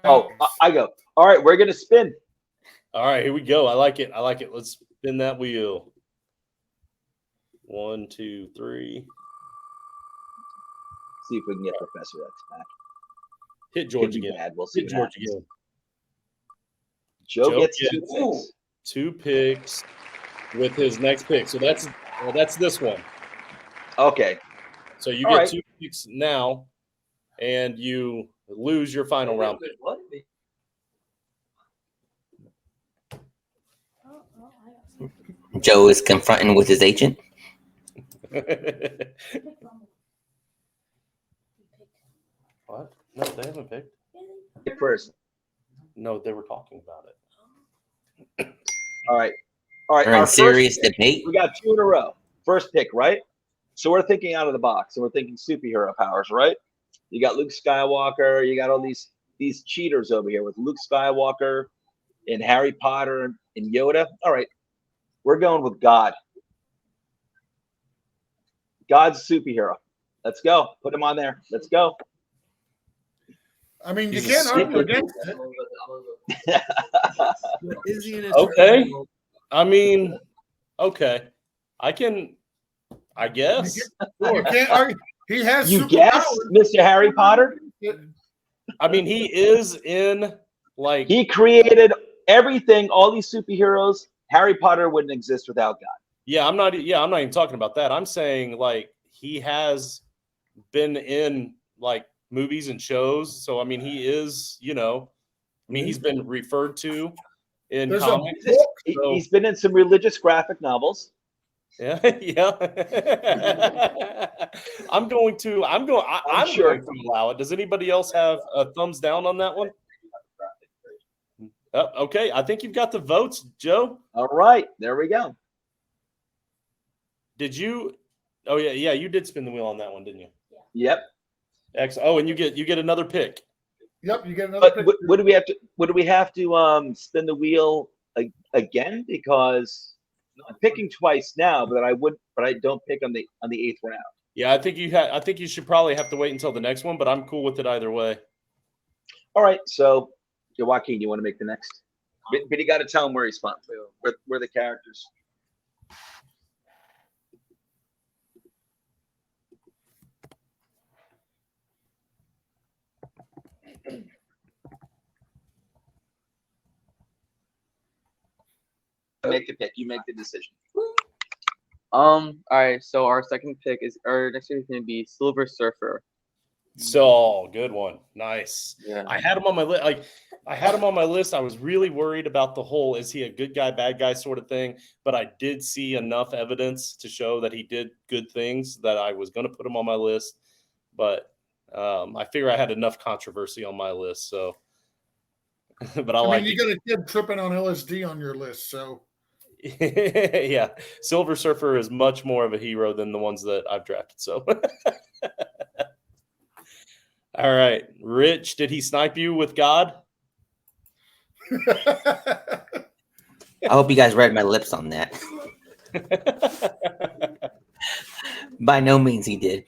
Oh, I go. All right, we're gonna spin.
All right, here we go. I like it. Let's spin that wheel. 1, 2, 3.
See if we can get Professor X back.
Hit George
Could be
again.
bad. We'll see
Hit
what
George
happens.
again.
Joe gets 2
gets
picks.
2 picks with his next pick. So that's this one.
Okay.
So you
All
get
right.
2 picks now, and you lose your final round pick.
Joe is confronting with his agent.
What? No, they haven't picked.
Pick first.
No, they were talking about it.
All right. All right.
They're in
Our first
serious
pick,
debate.
we got 2 in a row. First pick, right? So we're thinking out of the box, and we're thinking superhero powers, right? You got Luke Skywalker. You got all these cheaters over here with Luke Skywalker and Harry Potter and Yoda. All right. We're going with God. God's superhero. Let's go. Put him on there. Let's go.
I mean, you
He's
can't
a
argue
super-
against it.
Is he in a
Okay. I mean, okay. I guess.
You can't argue. He has
You guess, Mr. Harry Potter?
I mean, he is in like
He created everything, all these superheroes. Harry Potter wouldn't exist without God.
I'm not even talking about that. I'm saying like he has been in like movies and shows. So I mean he is, he's been referred to in
There's a
comics.
book.
He's been in some religious graphic novels.
Yeah. I'm going to allow it. Does anybody else have a thumbs down on that one? Okay, I think you've got the votes, Joe.
All right, there we go.
Did you? Oh yeah, you did spin the wheel on that one, didn't you?
Yep.
Oh, and you get another pick.
Yep, you get another
But
pick.
what do we have to spin the wheel again? Because I'm picking twice now, but I don't pick on the 8th round.
Yeah, I think you should probably have to wait until the next one, but I'm cool with it either way.
All right, so Joaquin, you want to make the next? But you got to tell him where he's from. Where the characters. Make the pick. You make the decision.
All right. So our second pick our next pick is going to be Silver Surfer.
So good one, nice.
Yeah.
I had him on my list. I was really worried about the whole "is he a good guy, bad guy" sort of thing, but I did see enough evidence to show that he did good things that I was going to put him on my list. But I figure I had enough controversy on my list, so. But
I mean, you got a kid tripping on LSD on your list, so.
Yeah, Silver Surfer is much more of a hero than the ones that I've drafted. So. All right, Rich, did he snipe you with God?
I hope you guys read my lips on that. By no means he did.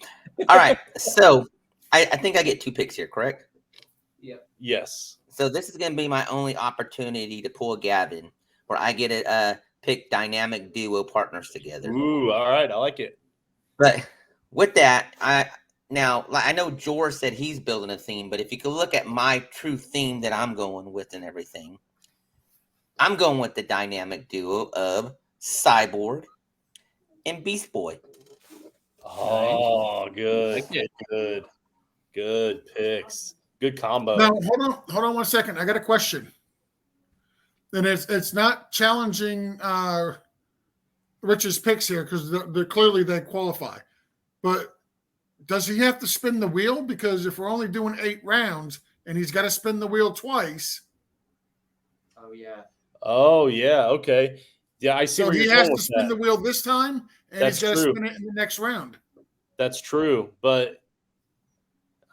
All right, so I think I get 2 picks here, correct?
Yep.
Yes.
So this is going to be my only opportunity to pull Gavin, where I get to pick dynamic duo partners together.
Ooh, all right, I like it.
But with that, I know George said he's building a theme, but if you could look at my true theme that I'm going with and everything, I'm going with the dynamic duo of Cyborg and Beast Boy.
Oh, good picks. Good combo.
Now, hold on 1 second. I got a question. And it's not challenging Rich's picks here because they're clearly they qualify. But Does he have to spin the wheel? Because if we're only doing 8 rounds and he's got to spin the wheel twice.
Oh yeah.
Oh yeah. Okay. Yeah, I see
So
where
he
you're
has
going
to
with
spin
that.
the wheel this time, and
That's
he's got to
true.
spin it in the next round.
That's true, but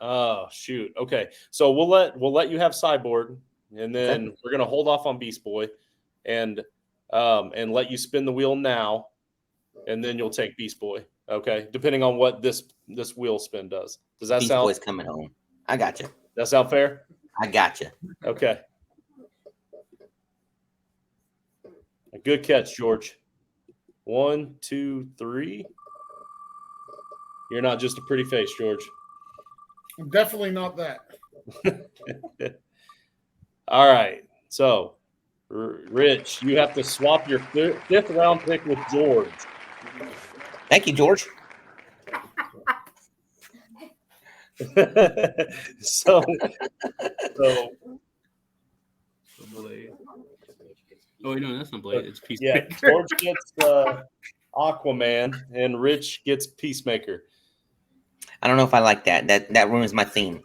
oh shoot. Okay, so we'll let you have sideboard, and then we're gonna hold off on Beast Boy, and let you spin the wheel now, and then you'll take Beast Boy. Okay, depending on what this wheel spin does. Does that
Beast
sound?
Boy's coming home. I got you.
That sound fair?
I got you.
Okay. A good catch, George. 1, 2, 3. You're not just a pretty face, George.
I'm definitely not that.
All right. So, Rich, you have to swap your 5th round pick with George.
Thank you, George.
so
Blade. Oh, no, that's not Blade. It's
yeah,
Peacemaker.
George gets Aquaman, and Rich gets Peacemaker.
I don't know if I like that. That ruins my theme.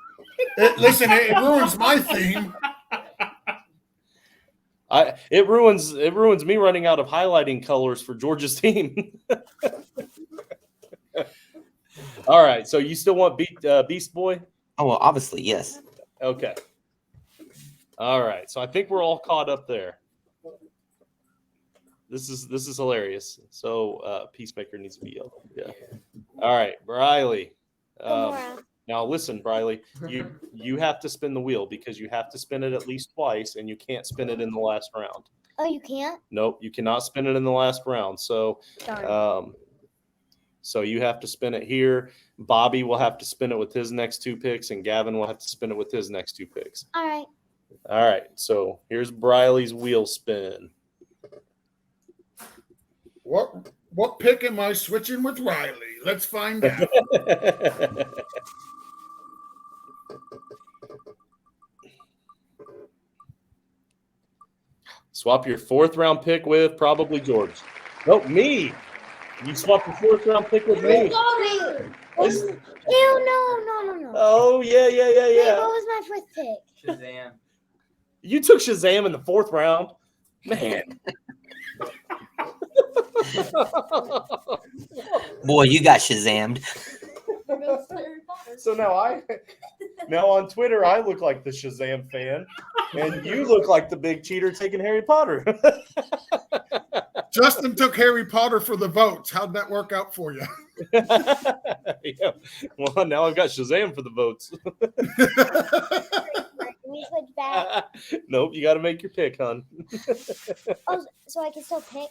Listen, it ruins my theme.
It ruins me running out of highlighting colors for George's team. All right, so you still want Beast Boy?
Oh, well, obviously, yes.
Okay. All right, so I think we're all caught up there. This is hilarious. So Peacemaker needs to be yellow. Yeah. All right, Briley. Now listen, Briley, you have to spin the wheel because you have to spin it at least twice, and you can't spin it in the last round.
Oh, you can't?
Nope, you cannot spin it in the last round. So, so you have to spin it here. Bobby will have to spin it with his next 2 picks, and Gavin will have to spin it with his next 2 picks.
All right.
All right. So here's Briley's wheel spin.
What pick am I switching with Riley? Let's find out.
Swap your 4th round pick with probably George. Nope, me. You swap your 4th round pick with me.
Ew, no.
Oh yeah.
Wait, what was my first pick?
Shazam.
You took Shazam in the 4th round, man.
Boy, you got Shazammed.
So now on Twitter I look like the Shazam fan, and you look like the big cheater taking Harry Potter.
Justin took Harry Potter for the votes. How'd that work out for you?
Yeah. Well, now I've got Shazam for the votes.
Can we switch back?
Nope, you got to make your pick, hon.
Oh, so I can still pick?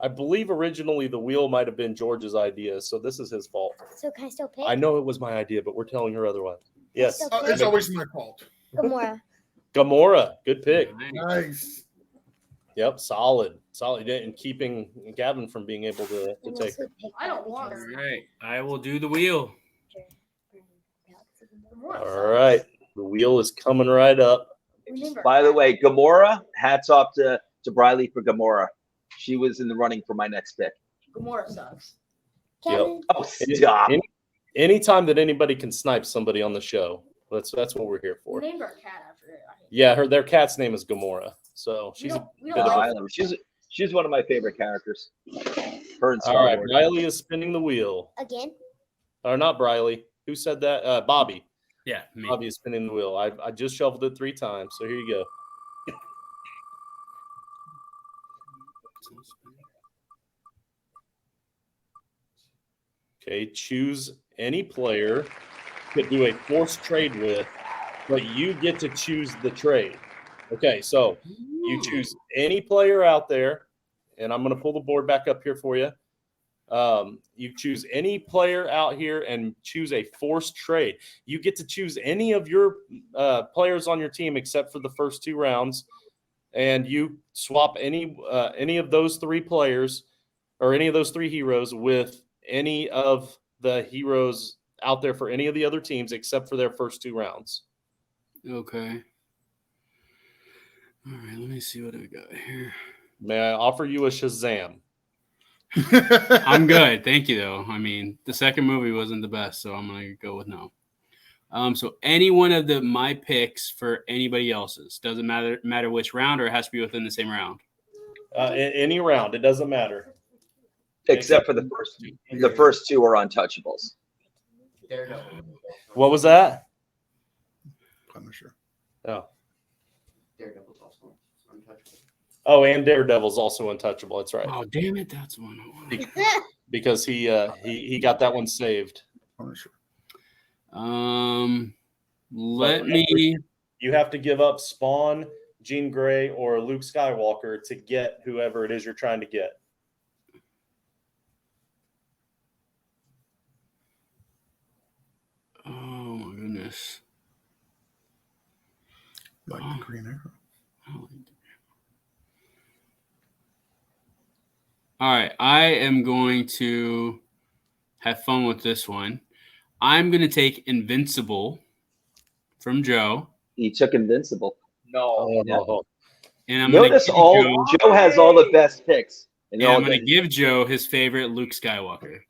I believe originally the wheel might have been George's idea, so this is his fault.
So can I still pick?
I know it was my idea, but we're telling her otherwise. Yes.
It's always my fault.
Gamora.
Gamora, good pick.
Nice.
Yep, solid. And keeping Gavin from being able to take her.
I don't want
All
her.
right, I will do the wheel.
All right, the wheel is coming right up.
Remember,
By the way, Gamora, hats off to Briley for Gamora. She was in the running for my next pick.
Gamora sucks.
Kevin,
Oh, stop.
Anytime that anybody can snipe somebody on the show, that's what we're here for.
Named our cat after it.
Yeah, their cat's name is Gamora, so she's
We
a
don't
bit of
like
a-
I love her. She's one of my favorite characters. Her and
All right.
Star-Lord.
Riley is spinning the wheel.
again?
Or not Briley. Who said that? Bobby.
Yeah, me.
Bobby is spinning the wheel. I just shuffled it 3 times, so here you go. Okay, choose any player to do a forced trade with, but you get to choose the trade. Okay, so you choose any player out there, and I'm going to pull the board back up here for you. You choose any player out here and choose a forced trade. You get to choose any of your players on your team except for the first 2 rounds, and you swap any of those 3 players or any of those 3 heroes with any of the heroes out there for any of the other teams except for their first 2 rounds.
Okay. All right, let me see what I got here.
May I offer you a Shazam?
I'm good. Thank you, though. I mean, the second movie wasn't the best, so I'm going to go with no. So any one of my picks for anybody else's. Doesn't matter which round, or it has to be within the same round?
Any round. It doesn't matter.
Except for the first two are untouchables.
Daredevil.
What was that?
Punisher.
Oh.
Daredevil's also untouchable.
Oh, and Daredevil's also untouchable. That's right.
Oh, damn it. That's one I wanted.
Because he got that one saved.
Punisher.
But you have to give up Spawn, Jean Grey, or Luke Skywalker to get whoever it is you're trying to get.
Oh, my goodness.
Like the Green Arrow.
All right, I am going to have fun with this one. I'm going to take Invincible from Joe.
He took Invincible.
No.
And I'm
Notice Joe has all the best picks.
And I'm going to give Joe his favorite Luke Skywalker.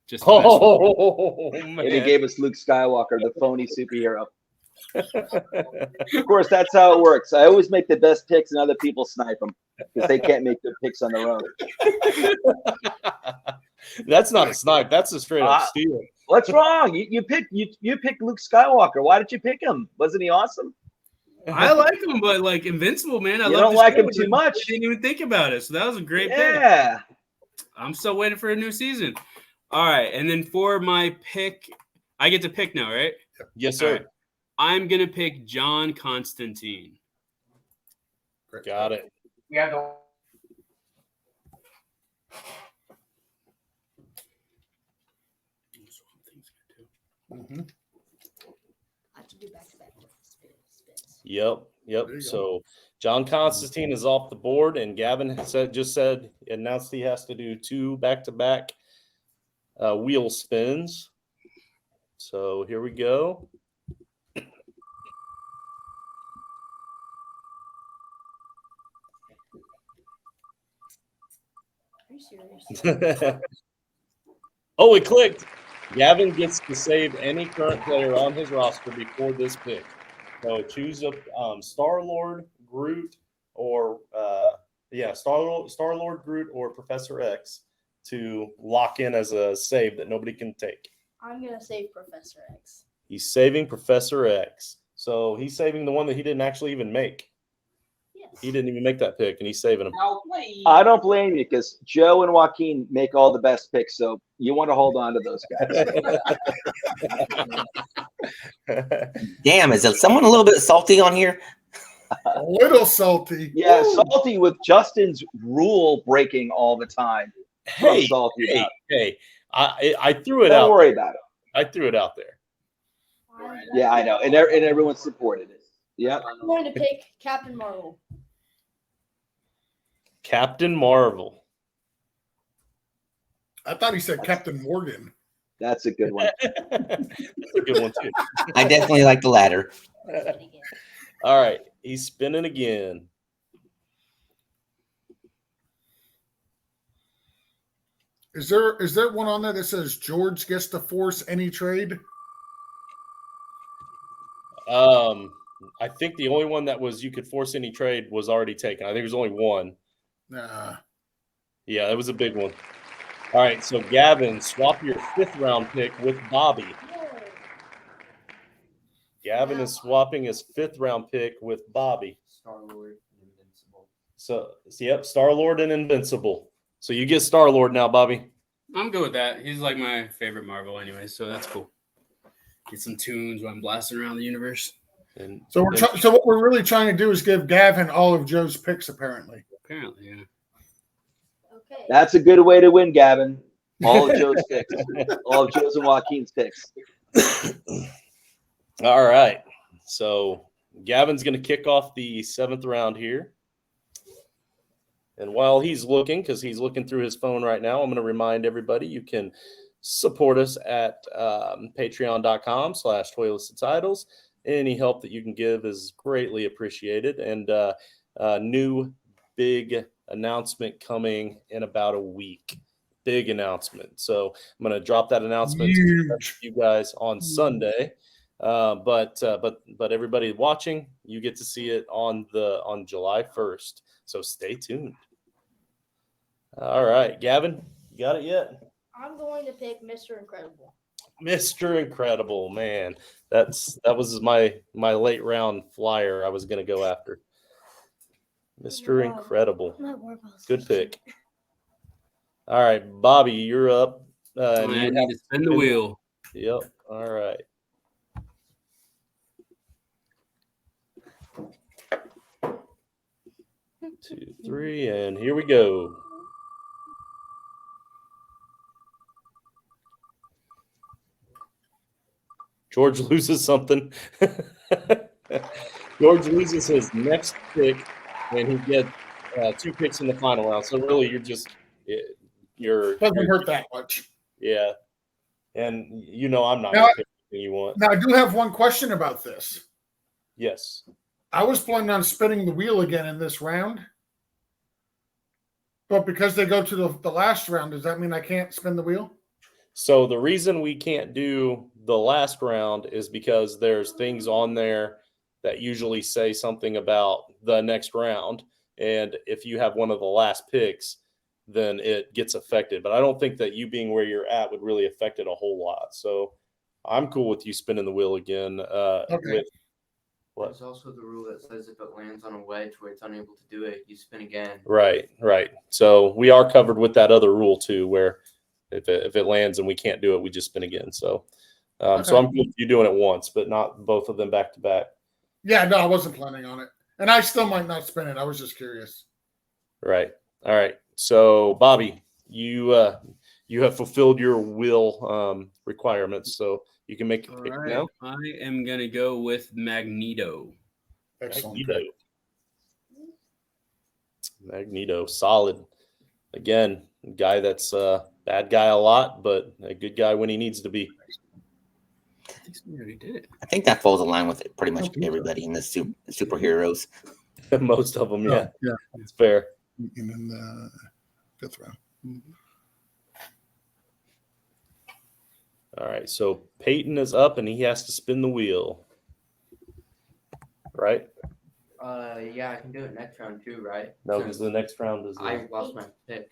Just
and he gave us Luke Skywalker, the phony superhero. Of course, that's how it works. I always make the best picks and other people snipe them because they can't make good picks on their own.
That's not a snipe. That's a straight up steal.
What's wrong? You picked Luke Skywalker. Why did you pick him? Wasn't he awesome?
I like him, but like Invincible, man. I
don't like him too much.
I didn't even think about it. So that was a great pick.
Yeah.
I'm still waiting for a new season. All right. And then for my pick, I get to pick now, right?
Yes, sir.
Right. I'm going to pick John Constantine.
Got it.
We have the
Mm-hmm.
I have to do back-to-back spins.
Yep. So John Constantine is off the board, and Gavin announced he has to do 2 back-to-back wheel spins. So here we go.
Are you serious?
Oh, it clicked. Gavin gets to save any current player on his roster before this pick. So choose a Star-Lord, Groot, or Star-Lord, Groot, or Professor X to lock in as a save that nobody can take.
I'm gonna save Professor X.
He's saving Professor X. So he's saving the one that he didn't actually even make.
Yes.
He didn't even make that pick, and he's saving him.
I don't blame you because Joe and Joaquin make all the best picks, so you want to hold on to those guys.
Damn, is there someone a little bit salty on here?
A little salty.
Yeah, salty with Justin's rule breaking all the time.
Hey, I threw it out.
Don't worry about it.
I threw it out there.
Yeah, I know, and everyone supported it. Yeah.
I'm going to pick Captain Marvel.
Captain Marvel.
I thought he said Captain Morgan.
That's a good one.
That's a good one too.
I definitely like the latter.
All right, he's spinning again.
Is there one on there that says George gets to force any trade?
I think the only one that was you could force any trade was already taken. I think there's only one.
Nah.
Yeah, it was a big one. All right, so Gavin, swap your 5th round pick with Bobby. Gavin is swapping his 5th round pick with Bobby.
Star-Lord and Invincible.
So yep, Star-Lord and Invincible. So you get Star-Lord now, Bobby.
I'm good with that. He's like my favorite Marvel anyway, so that's cool. Get some tunes while I'm blasting around the universe.
So what we're really trying to do is give Gavin all of Joe's picks, apparently.
Apparently, yeah.
Okay.
That's a good way to win, Gavin. All of Joe's picks. All of Joe's and Joaquin's picks.
All right. So Gavin's going to kick off the 7th round here. And while he's looking, because he's looking through his phone right now, I'm going to remind everybody you can support us at patreon.com/toiletsandtitles. Any help that you can give is greatly appreciated. And a new big announcement coming in about a week. big announcement. So I'm going to drop that announcement to you guys on Sunday. But everybody watching, you get to see it on July 1st. So stay tuned. All right, Gavin, you got it yet?
I'm going to pick Mr. Incredible.
Mr. Incredible, man. That was my late round flyer I was going to go after. Mr. Incredible. Good pick. All right, Bobby, you're up.
I need to spin the wheel.
Yep. All right. Two, three, and here we go. George loses something. George loses his next pick, and he gets 2 picks in the final round. So really, doesn't
hurt that much.
Yeah, and I'm not going to pick anything you want.
Now I do have one question about this.
Yes.
I was planning on spinning the wheel again in this round, but because they go to the last round, does that mean I can't spin the wheel?
So the reason we can't do the last round is because there's things on there that usually say something about the next round. And if you have one of the last picks, then it gets affected. But I don't think that you being where you're at would really affect it a whole lot. So I'm cool with you spinning the wheel again.
Okay.
There's also the rule that says if it lands on a wedge where it's unable to do it, you spin again.
Right. So we are covered with that other rule too, where if it lands and we can't do it, we just spin again. So, so I'm good with you doing it once, but not both of them back to back.
Yeah, no, I wasn't planning on it, and I still might not spin it. I was just curious.
Right. All right. So, Bobby, you have fulfilled your will requirements, so you can make a pick now.
I am gonna go with Magneto.
Excellent.
Magneto, solid. Again, a guy that's bad guy a lot, but a good guy when he needs to be.
I think that falls in line with pretty much everybody in the superheroes.
Most of them, yeah.
Yeah,
it's fair.
And then the 5th round. Mm-hmm.
All right, so Peyton is up, and he has to spin the wheel. Right?
Yeah, I can do it next round too, right?
No, because the next round is.
I lost my pick,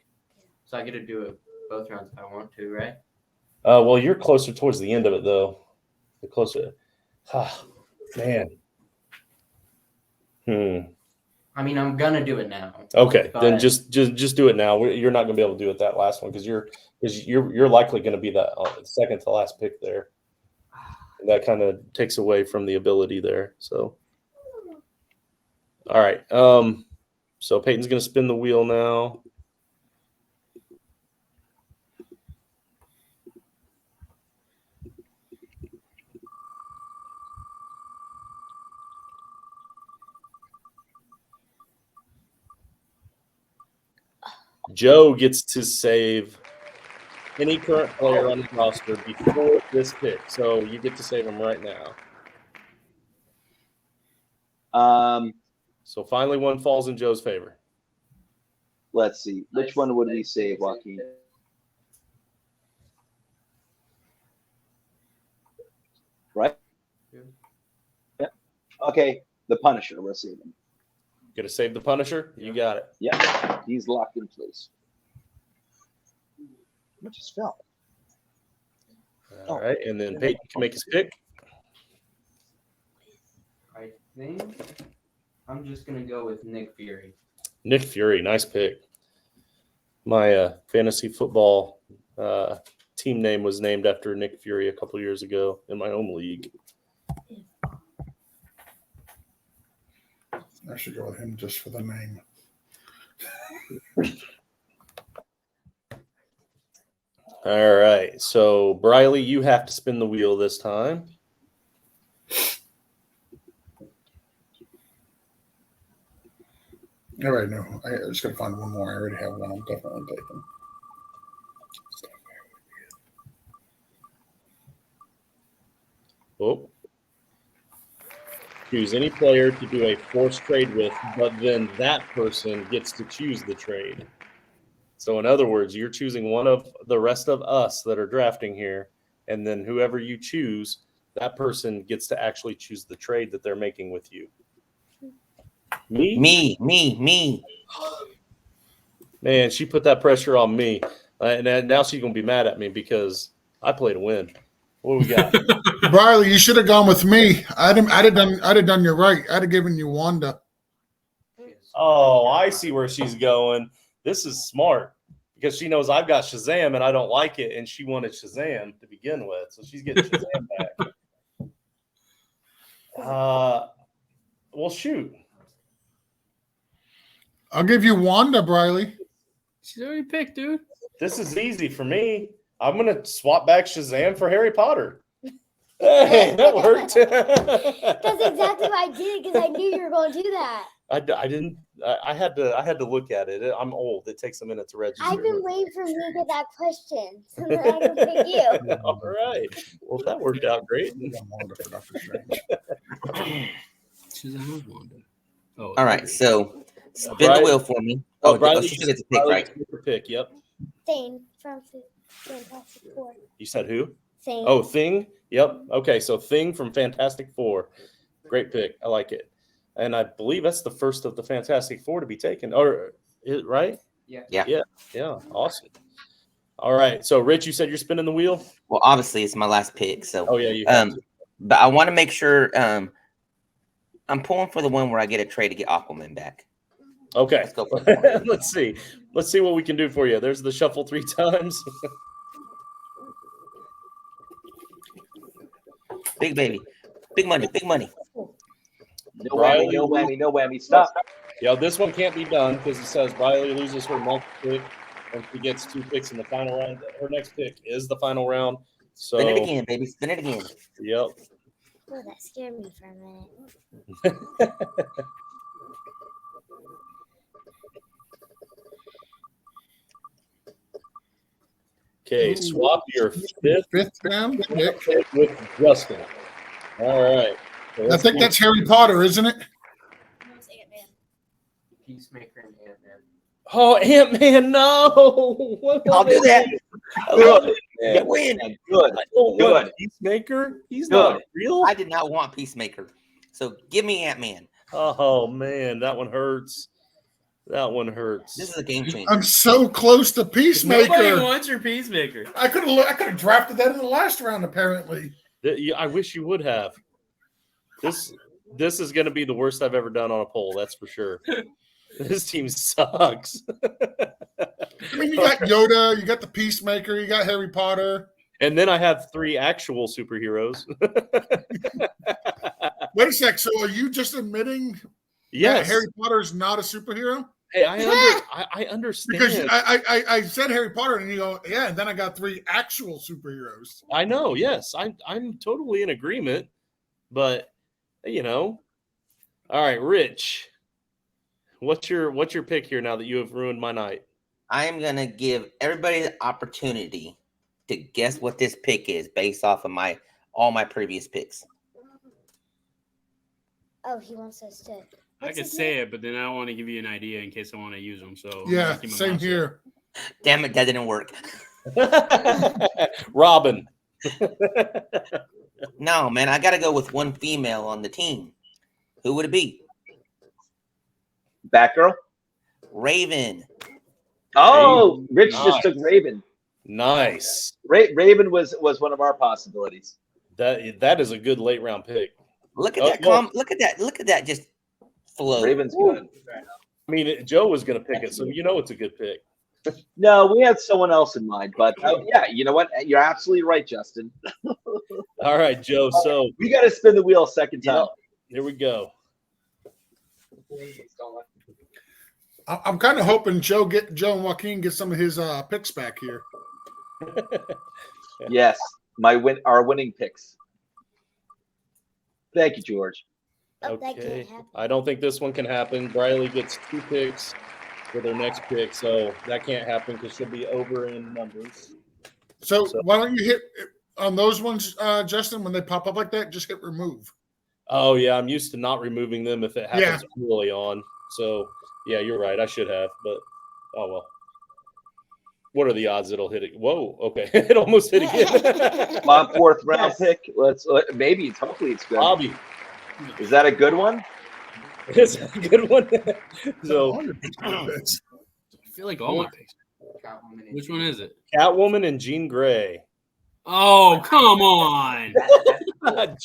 so I get to do it both rounds if I want to, right?
Well, you're closer towards the end of it, though. The closer. Man.
I mean, I'm gonna do it now.
Okay, then just do it now. You're not gonna be able to do it that last one because you're likely gonna be that second to last pick there. And that kind of takes away from the ability there. So, all right. So Peyton's gonna spin the wheel now. Joe gets to save any current player on the roster before this pick. So you get to save him right now. So finally one falls in Joe's favor.
Let's see. Which one would we save, Joaquin? Right? Yeah. Okay. The Punisher. We'll save him.
Gonna save the Punisher? You got it.
Yeah. He's locked in place. What just fell?
All right. And then Peyton can make his pick.
I think I'm just gonna go with Nick Fury.
Nick Fury, nice pick. My fantasy football team name was named after Nick Fury a couple years ago in my home league.
I should go with him just for the name.
All right. So, Briley, you have to spin the wheel this time.
All right, no. I just got to find one more. I already have one. I'm definitely taking.
Oh. Choose any player to do a forced trade with, but then that person gets to choose the trade. So in other words, you're choosing one of the rest of us that are drafting here, and then whoever you choose, that person gets to actually choose the trade that they're making with you. Me. Man, she put that pressure on me, and now she's gonna be mad at me because I play to win. What do we got?
Riley, you should have gone with me. I'd have done you right. I'd have given you Wanda.
Oh, I see where she's going. This is smart because she knows I've got Shazam and I don't like it, and she wanted Shazam to begin with, so she's getting Shazam back. Well, shoot.
I'll give you Wanda, Briley.
She's already picked, dude.
This is easy for me. I'm gonna swap back Shazam for Harry Potter. Hey, that worked.
That's exactly why I did it, because I knew you were going to do that.
I didn't. I had to look at it. I'm old. It takes a minute to register.
I've been waiting for you to get that question so that I can pick you.
All right. Well, that worked out great.
She's a Wanda. Oh,
All right, so spin the wheel for me.
Briley,
she gets a pick, right?
Pick. Yep.
Thing from Fantastic Four.
You said who?
Thing.
Oh, Thing. Yep. Okay, so Thing from Fantastic Four. Great pick. I like it. And I believe that's the first of the Fantastic Four to be taken. Or right?
Yeah.
Awesome. All right. So, Rich, you said you're spinning the wheel?
Well, obviously, it's my last pick. So,
oh yeah, you have to.
But I want to make sure I'm pulling for the one where I get a trade to get Aquaman back.
Okay.
Let's go for it.
Let's see. Let's see what we can do for you. There's the shuffle 3 times.
Big baby. Big money. Big money.
No whammy, no whammy, no whammy. Stop.
Yeah, this one can't be done because it says Riley loses her next pick and she gets 2 picks in the final round. Her next pick is the final round. So
Spin it again, baby. Spin it again.
Yep.
Oh, that scared me for a minute.
Okay, swap your fifth
round
pick with Justin. All right. So
I think that's Harry Potter, isn't it?
Peacemaker and Ant-Man.
Oh, Ant-Man, no!
I'll do that.
Good.
Man.
Win.
Good.
I don't
Good.
want Peacemaker. He's
Good.
not real.
I did not want Peacemaker. So give me Ant-Man.
Oh man, that one hurts. That one hurts.
This is a game changer.
I'm so close to Peacemaker.
Nobody wants your Peacemaker.
I could have drafted that in the last round, apparently.
I wish you would have. This is going to be the worst I've ever done on a poll. That's for sure. This team sucks.
I mean, you got Yoda, you got the Peacemaker, you got Harry Potter.
And then I have 3 actual superheroes.
Wait a sec. So are you just admitting
Yes.
that Harry Potter is not a superhero?
Hey, I understand.
Because I said Harry Potter and you go, yeah, and then I got 3 actual superheroes.
I know, yes. I'm totally in agreement. But, all right, Rich. What's your pick here now that you have ruined my night?
I am going to give everybody the opportunity to guess what this pick is based off of all my previous picks.
Oh, he wants us to.
I could say it, but then I don't want to give you an idea in case I want to use them. So
Yeah, same here.
Damn it, that didn't work.
Robin.
No, man, I got to go with one female on the team. Who would it be?
Batgirl.
Raven.
Oh, Rich
Nice.
just took Raven.
Nice.
Raven was one of our possibilities.
That is a good late round pick.
Look at
Oh,
that.
well.
Look at that. Just flow.
Raven's good.
I mean, Joe was going to pick it, so it's a good pick.
No, we had someone else in mind, but yeah, you know what? You're absolutely right, Justin.
All right, Joe. So
We got to spin the wheel a second time.
Yep. Here we go.
I'm kind of hoping Joe and Joaquin get some of his picks back here.
Yes, our winning picks. Thank you, George.
Oh, that can't
Okay.
happen.
I don't think this one can happen. Briley gets 2 picks for their next pick, so that can't happen because she'll be over in numbers.
So why don't you hit on those ones, Justin, when they pop up like that, just hit remove.
Oh yeah, I'm used to not removing them if it happens early on. So yeah, you're right. I should have, but oh well. What are the odds it'll hit it? Whoa, okay. It almost hit again.
My fourth round pick. Maybe hopefully it's good.
Bobby.
Is that a good one?
It's a good one. So
I feel like all my picks. Which one is it?
Catwoman and Jean Grey.
Oh, come on.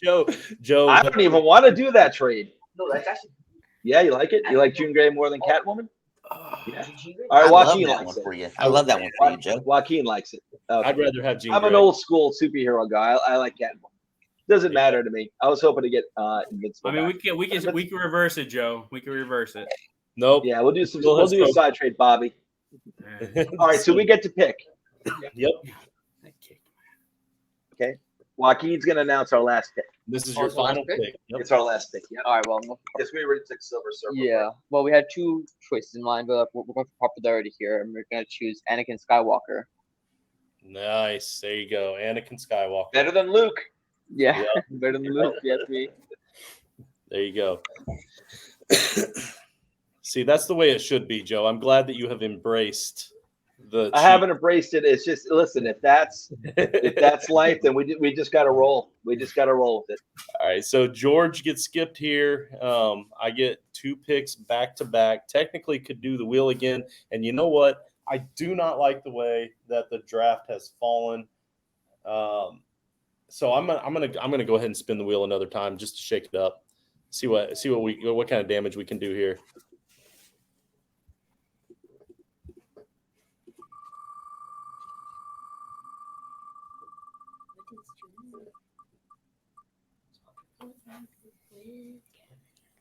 Joe.
I don't even want to do that trade.
No, that's actually.
Yeah, you like it? You like Jean Grey more than Catwoman?
Yeah.
All right,
I love
Joaquin
that
likes
one
it.
for you. I love that one for you, Joe.
Joaquin likes it. Okay.
I'd rather have Jean
I'm
Grey.
an old school superhero guy. I like Catwoman. Doesn't matter to me. I was hoping to get Invincible.
I mean, we can reverse it, Joe. We can reverse it.
Nope.
Yeah, we'll do a side trade, Bobby. All right, so we get to pick.
Yep.
Okay. Joaquin's gonna announce our last pick.
This is your final pick. Yep.
It's our last pick. Yeah.
All right. Well,
Guess we already took Silver Surfer.
yeah. Well, we had two choices in mind, but we're going for popularity here, and we're going to choose Anakin Skywalker.
Nice. There you go. Anakin Skywalker.
Better than Luke.
Yeah,
Yeah.
better than Luke. Yes, me.
There you go. See, that's the way it should be, Joe. I'm glad that you have embraced the.
I haven't embraced it. It's just listen. If that's life, then we just got to roll. We just got to roll with it.
All right. So George gets skipped here. I get 2 picks back to back. Technically, could do the wheel again. And you know what? I do not like the way that the draft has fallen. So I'm gonna go ahead and spin the wheel another time just to shake it up. See what kind of damage we can do here.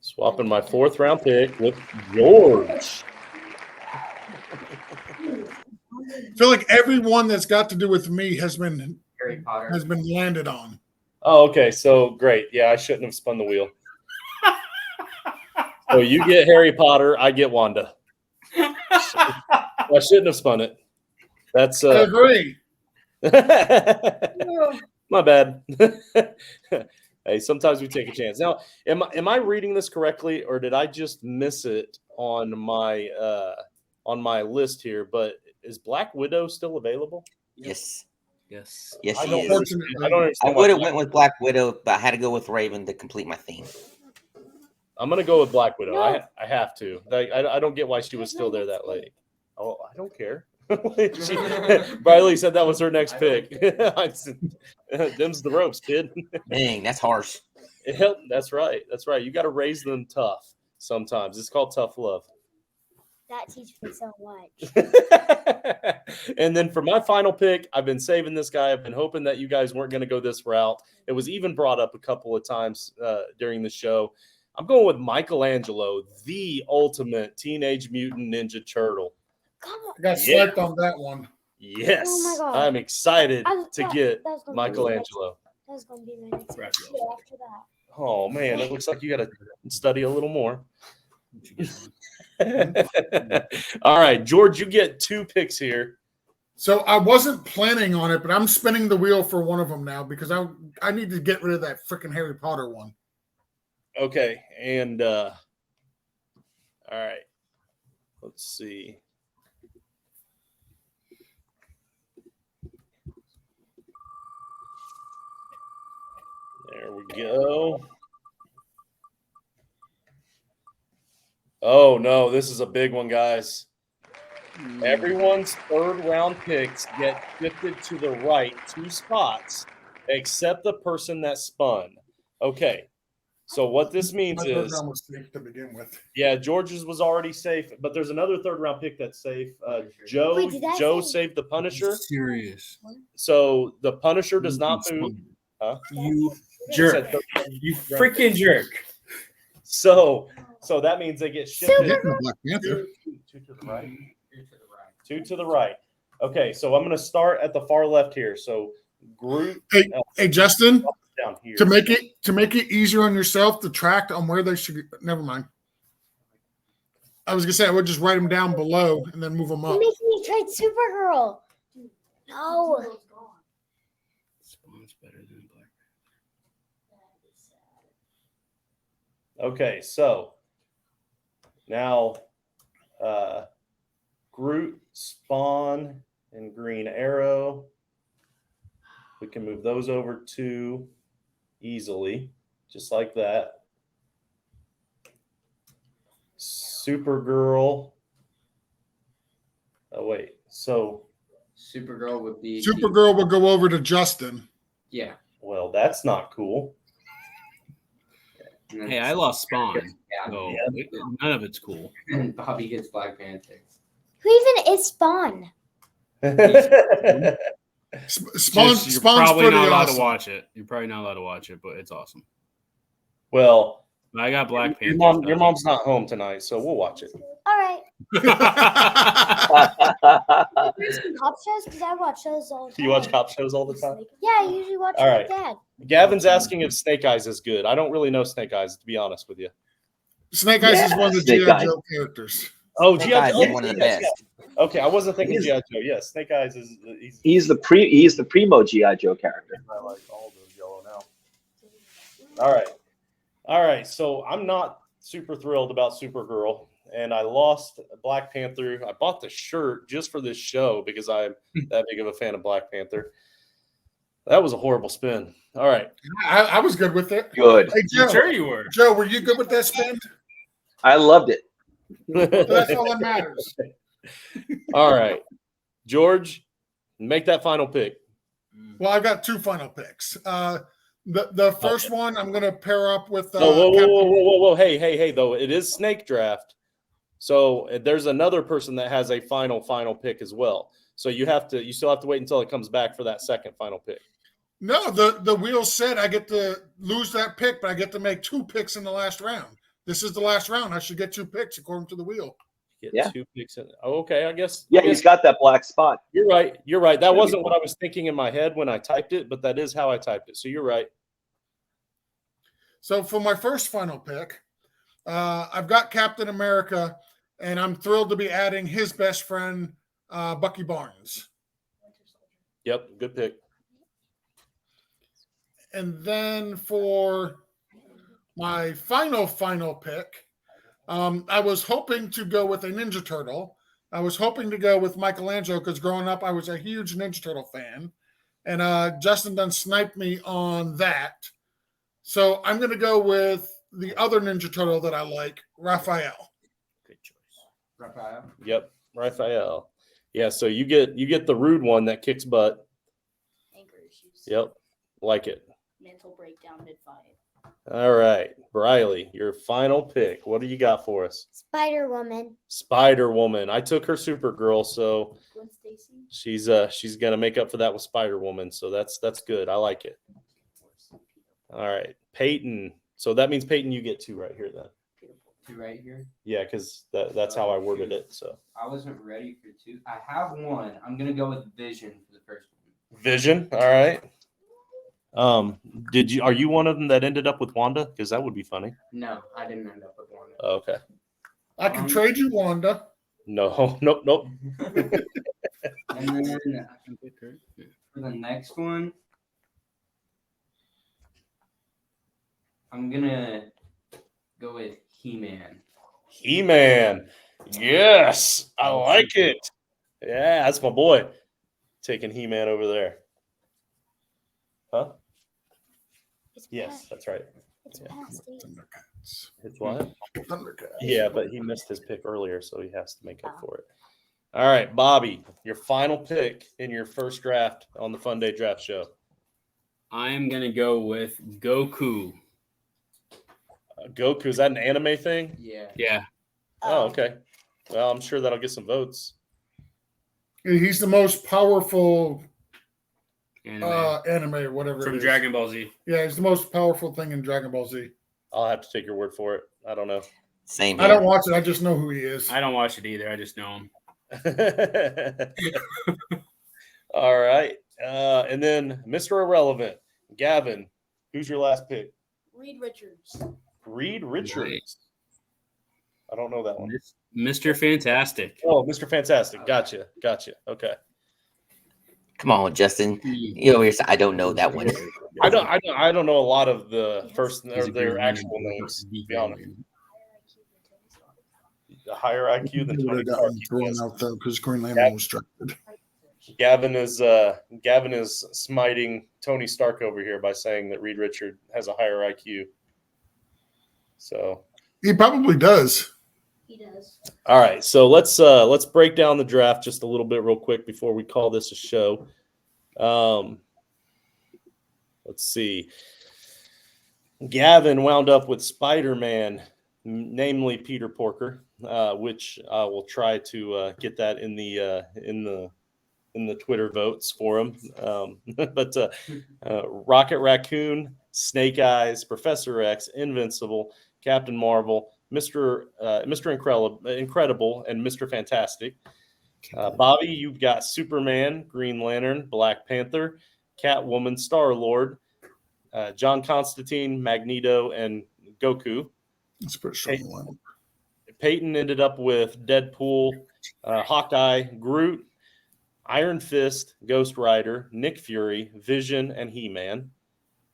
Swapping my 4th round pick with George.
I feel like everyone that's got to do with me has been
Harry Potter.
landed on.
Oh, okay. So great. Yeah, I shouldn't have spun the wheel. So you get Harry Potter, I get Wanda. I shouldn't have spun it. That's
I agree.
my bad. Hey, sometimes we take a chance. Now, am I reading this correctly, or did I just miss it on my list here? But is Black Widow still available?
Yes.
Yes.
Yes,
I
she
don't
is.
understand. I don't
I
understand.
would have
why
went with Black Widow, but I had to go with Raven to complete my theme.
I'm gonna go with Black Widow.
No.
I have to. I don't get why she was still there that late. Oh, I don't care. Briley said that was her next pick. I said, them's the ropes, kid.
Dang, that's harsh.
That's right. That's right. You got to raise them tough sometimes. It's called tough love.
That teaches me so much.
And then for my final pick, I've been saving this guy. I've been hoping that you guys weren't going to go this route. It was even brought up a couple of times during the show. I'm going with Michelangelo, the ultimate Teenage Mutant Ninja Turtle.
Come on.
I got swiped on that one.
Yes,
Oh my God.
I'm excited
I was-
to
that-
get
that was gonna be
Michelangelo.
That was going to be my next
Right.
pick after that.
Oh man, it looks like you got to study a little more. All right, George, you get 2 picks here.
So I wasn't planning on it, but I'm spinning the wheel for one of them now because I need to get rid of that freaking Harry Potter one.
Okay, and all right, let's see. There we go. Oh no, this is a big one, guys. Everyone's 3rd round picks get shifted to the right 2 spots, except the person that spun. Okay, so what this means
My third
is,
round was safe to begin with.
yeah, George's was already safe, but there's another 3rd round pick that's safe. Joe
Wait, did I
Joe
say-
saved the Punisher,
Serious.
so the Punisher does not move. Huh?
You
Said
jerk.
third-
You freaking jerk.
So that means they get shifted.
Hitting the Black Panther.
Two to the right. 2 to the right. Okay, so I'm going to start at the far left here. So group
Hey, Justin,
down here.
to make it easier on yourself to track on where they should. Never mind. I was gonna say I would just write them down below and then move them
You're
up.
making me trade Supergirl. No.
Spawn's better than Black.
Okay, so now Groot, Spawn, and move those over 2 easily, just like that. Supergirl. Oh, wait. So
Supergirl would be.
Supergirl would go over to Justin.
Yeah.
Well, that's not cool.
Hey, I lost Spawn.
Yeah.
So none of it's cool.
And Bobby gets Black Panther.
Who even is Spawn?
Spawn's
You're probably
pretty
not allowed
awesome.
to watch it. You're probably not allowed to watch it, but it's awesome.
Well,
I got Black Panther.
your mom's not home tonight, so we'll watch it.
All right. Cop shows? Because I watch those all the time.
You watch cop shows all the time?
Yeah, I usually watch
All
with
right.
Dad.
Gavin's asking if Snake Eyes is good. I don't really know Snake Eyes, to be honest with you.
Snake Eyes is one of the
Snake
G.I.
Eyes.
Joe characters.
Oh,
Snake
G.I.
Eyes
Joe.
is one of the best.
Okay, I wasn't thinking G.I. Joe. Yeah, Snake Eyes is.
He's the primo GI Joe character.
I like all those yellow now. All right. So I'm not super thrilled about Supergirl, and I lost Black Panther. I bought the shirt just for this show because I'm that big of a fan of Black Panther. That was a horrible spin. All right.
I was good with it.
Good.
Hey, Joe.
Sure you were.
Joe, were you good with that spin?
I loved it.
That's all that matters.
All right. George, make that final pick.
Well, I've got 2 final picks. The first one I'm going to pair up with.
Whoa. Hey, though. It is Snake Draft. So there's another person that has a final pick as well. So you still have to wait until it comes back for that second final pick.
No, the wheel said I get to lose that pick, but I get to make 2 picks in the last round. This is the last round. I should get 2 picks according to the wheel.
Get 2 picks in. Oh, okay, I guess.
Yeah, he's got that black spot.
You're right. That wasn't what I was thinking in my head when I typed it, but that is how I typed it. So you're right.
So for my first final pick, I've got Captain America, and I'm thrilled to be adding his best friend, Bucky Barnes.
Yep, good pick.
And then for my final pick, I was hoping to go with a Ninja Turtle. I was hoping to go with Michelangelo because growing up, I was a huge Ninja Turtle fan. And Justin done sniped me on that. So I'm going to go with the other Ninja Turtle that I like, Raphael.
Good choice.
Raphael.
Yep, Raphael. Yeah, so you get the rude one that kicks butt.
Anger issues.
Yep, like it.
Mental breakdown mid-fight.
All right, Briley, your final pick. What do you got for us?
Spider-Woman.
Spider-Woman. I took her Supergirl, so
Gwen Stacy.
she's gonna make up for that with Spider-Woman. So that's good. I like it. All right, Peyton. So that means Peyton, you get 2 right here then.
2 right here.
Yeah, because that's how I worded it. So
I wasn't ready for 2. I have 1. I'm gonna go with Vision for the first one.
Vision. All right. Are you one of them that ended up with Wanda? Because that would be funny.
No, I didn't end up with 1.
Okay.
I can trade you Wanda.
No, nope.
And then for the next one, I'm gonna go with He-Man.
He-Man. Yes, I like it. Yeah, that's my boy. Taking He-Man over there. Huh? Yes, that's right.
It's
Yeah.
past 8.
Thundercats.
It's what?
Thundercats.
Yeah, but he missed his pick earlier, so he has to make up for it. All right, Bobby, your final pick in your first draft on the Funday Draft Show.
I am going to go with Goku.
Goku, is that an anime thing?
Yeah.
Yeah.
Oh, okay. Well, I'm sure that'll get some votes.
He's the most powerful
Anime.
anime, whatever
From
it is.
Dragon Ball Z.
Yeah, he's the most powerful thing in Dragon Ball Z.
I'll have to take your word for it. I don't know.
Same
I
here.
don't watch it. I just know who he is.
I don't watch it either. I just know him.
All right. And then Mr. Irrelevant, Gavin, who's your last pick?
Reed Richards.
Reed Richards.
Nice.
I don't know that one.
Mr. Fantastic.
Oh, Mr. Fantastic. Gotcha. Okay.
Come on, Justin. You know, I don't know that one.
I don't know a lot of the first
He's
or
a
their
good
actual
runner.
names. To be honest. The higher IQ than
He would
Tony
have
Stark.
gotten thrown out though because Green Lantern was drafted.
Gavin is smiting Tony Stark over here by saying that Reed Richard has a higher IQ. So
he probably does.
He does.
All right, so let's break down the draft just a little bit real quick before we call this a show. Let's see. Gavin wound up with Spider-Man, namely Peter Porker, which I will try to get that in the Twitter votes for him. But Rocket Raccoon, Snake Eyes, Professor X, Invincible, Captain Marvel, Mr. Incredible, and Mr. Fantastic. Bobby, you've got Superman, Green Lantern, Black Panther, Catwoman, Star-Lord, John Constantine, Magneto, and Goku.
That's a pretty strong one.
Peyton ended up with Deadpool, Hawkeye, Groot, Iron Fist, Ghost Rider, Nick Fury, Vision, and He-Man.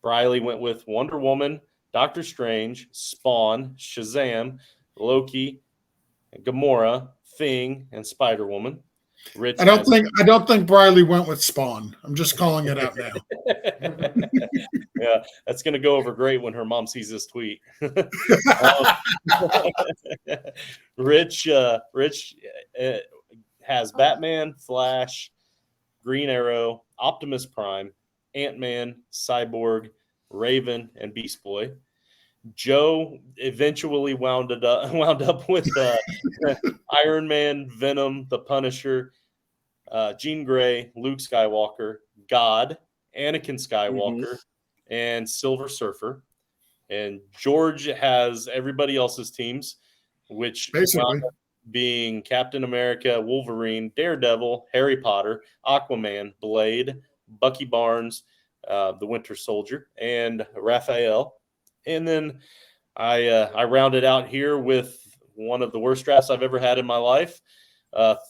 Briley went with Wonder Woman, Doctor Strange, Spawn, Shazam, Loki, Gamora, Thing, and Spider-Woman. Rich,
I don't think Briley went with Spawn. I'm just calling it out now.
Yeah, that's going to go over great when her mom sees this tweet. Rich has Batman, Flash, Green Arrow, Optimus Prime, Ant-Man, Cyborg, Raven, and Beast Boy. Joe eventually wound up with Iron Man, Venom, the Punisher, Jean Grey, Luke Skywalker, God, Anakin Skywalker, and Silver Surfer. And George has everybody else's teams, which
basically
being Captain America, Wolverine, Daredevil, Harry Potter, Aquaman, Blade, Bucky Barnes, the Winter Soldier, and Raphael. And then I rounded out here with one of the worst drafts I've ever had in my life.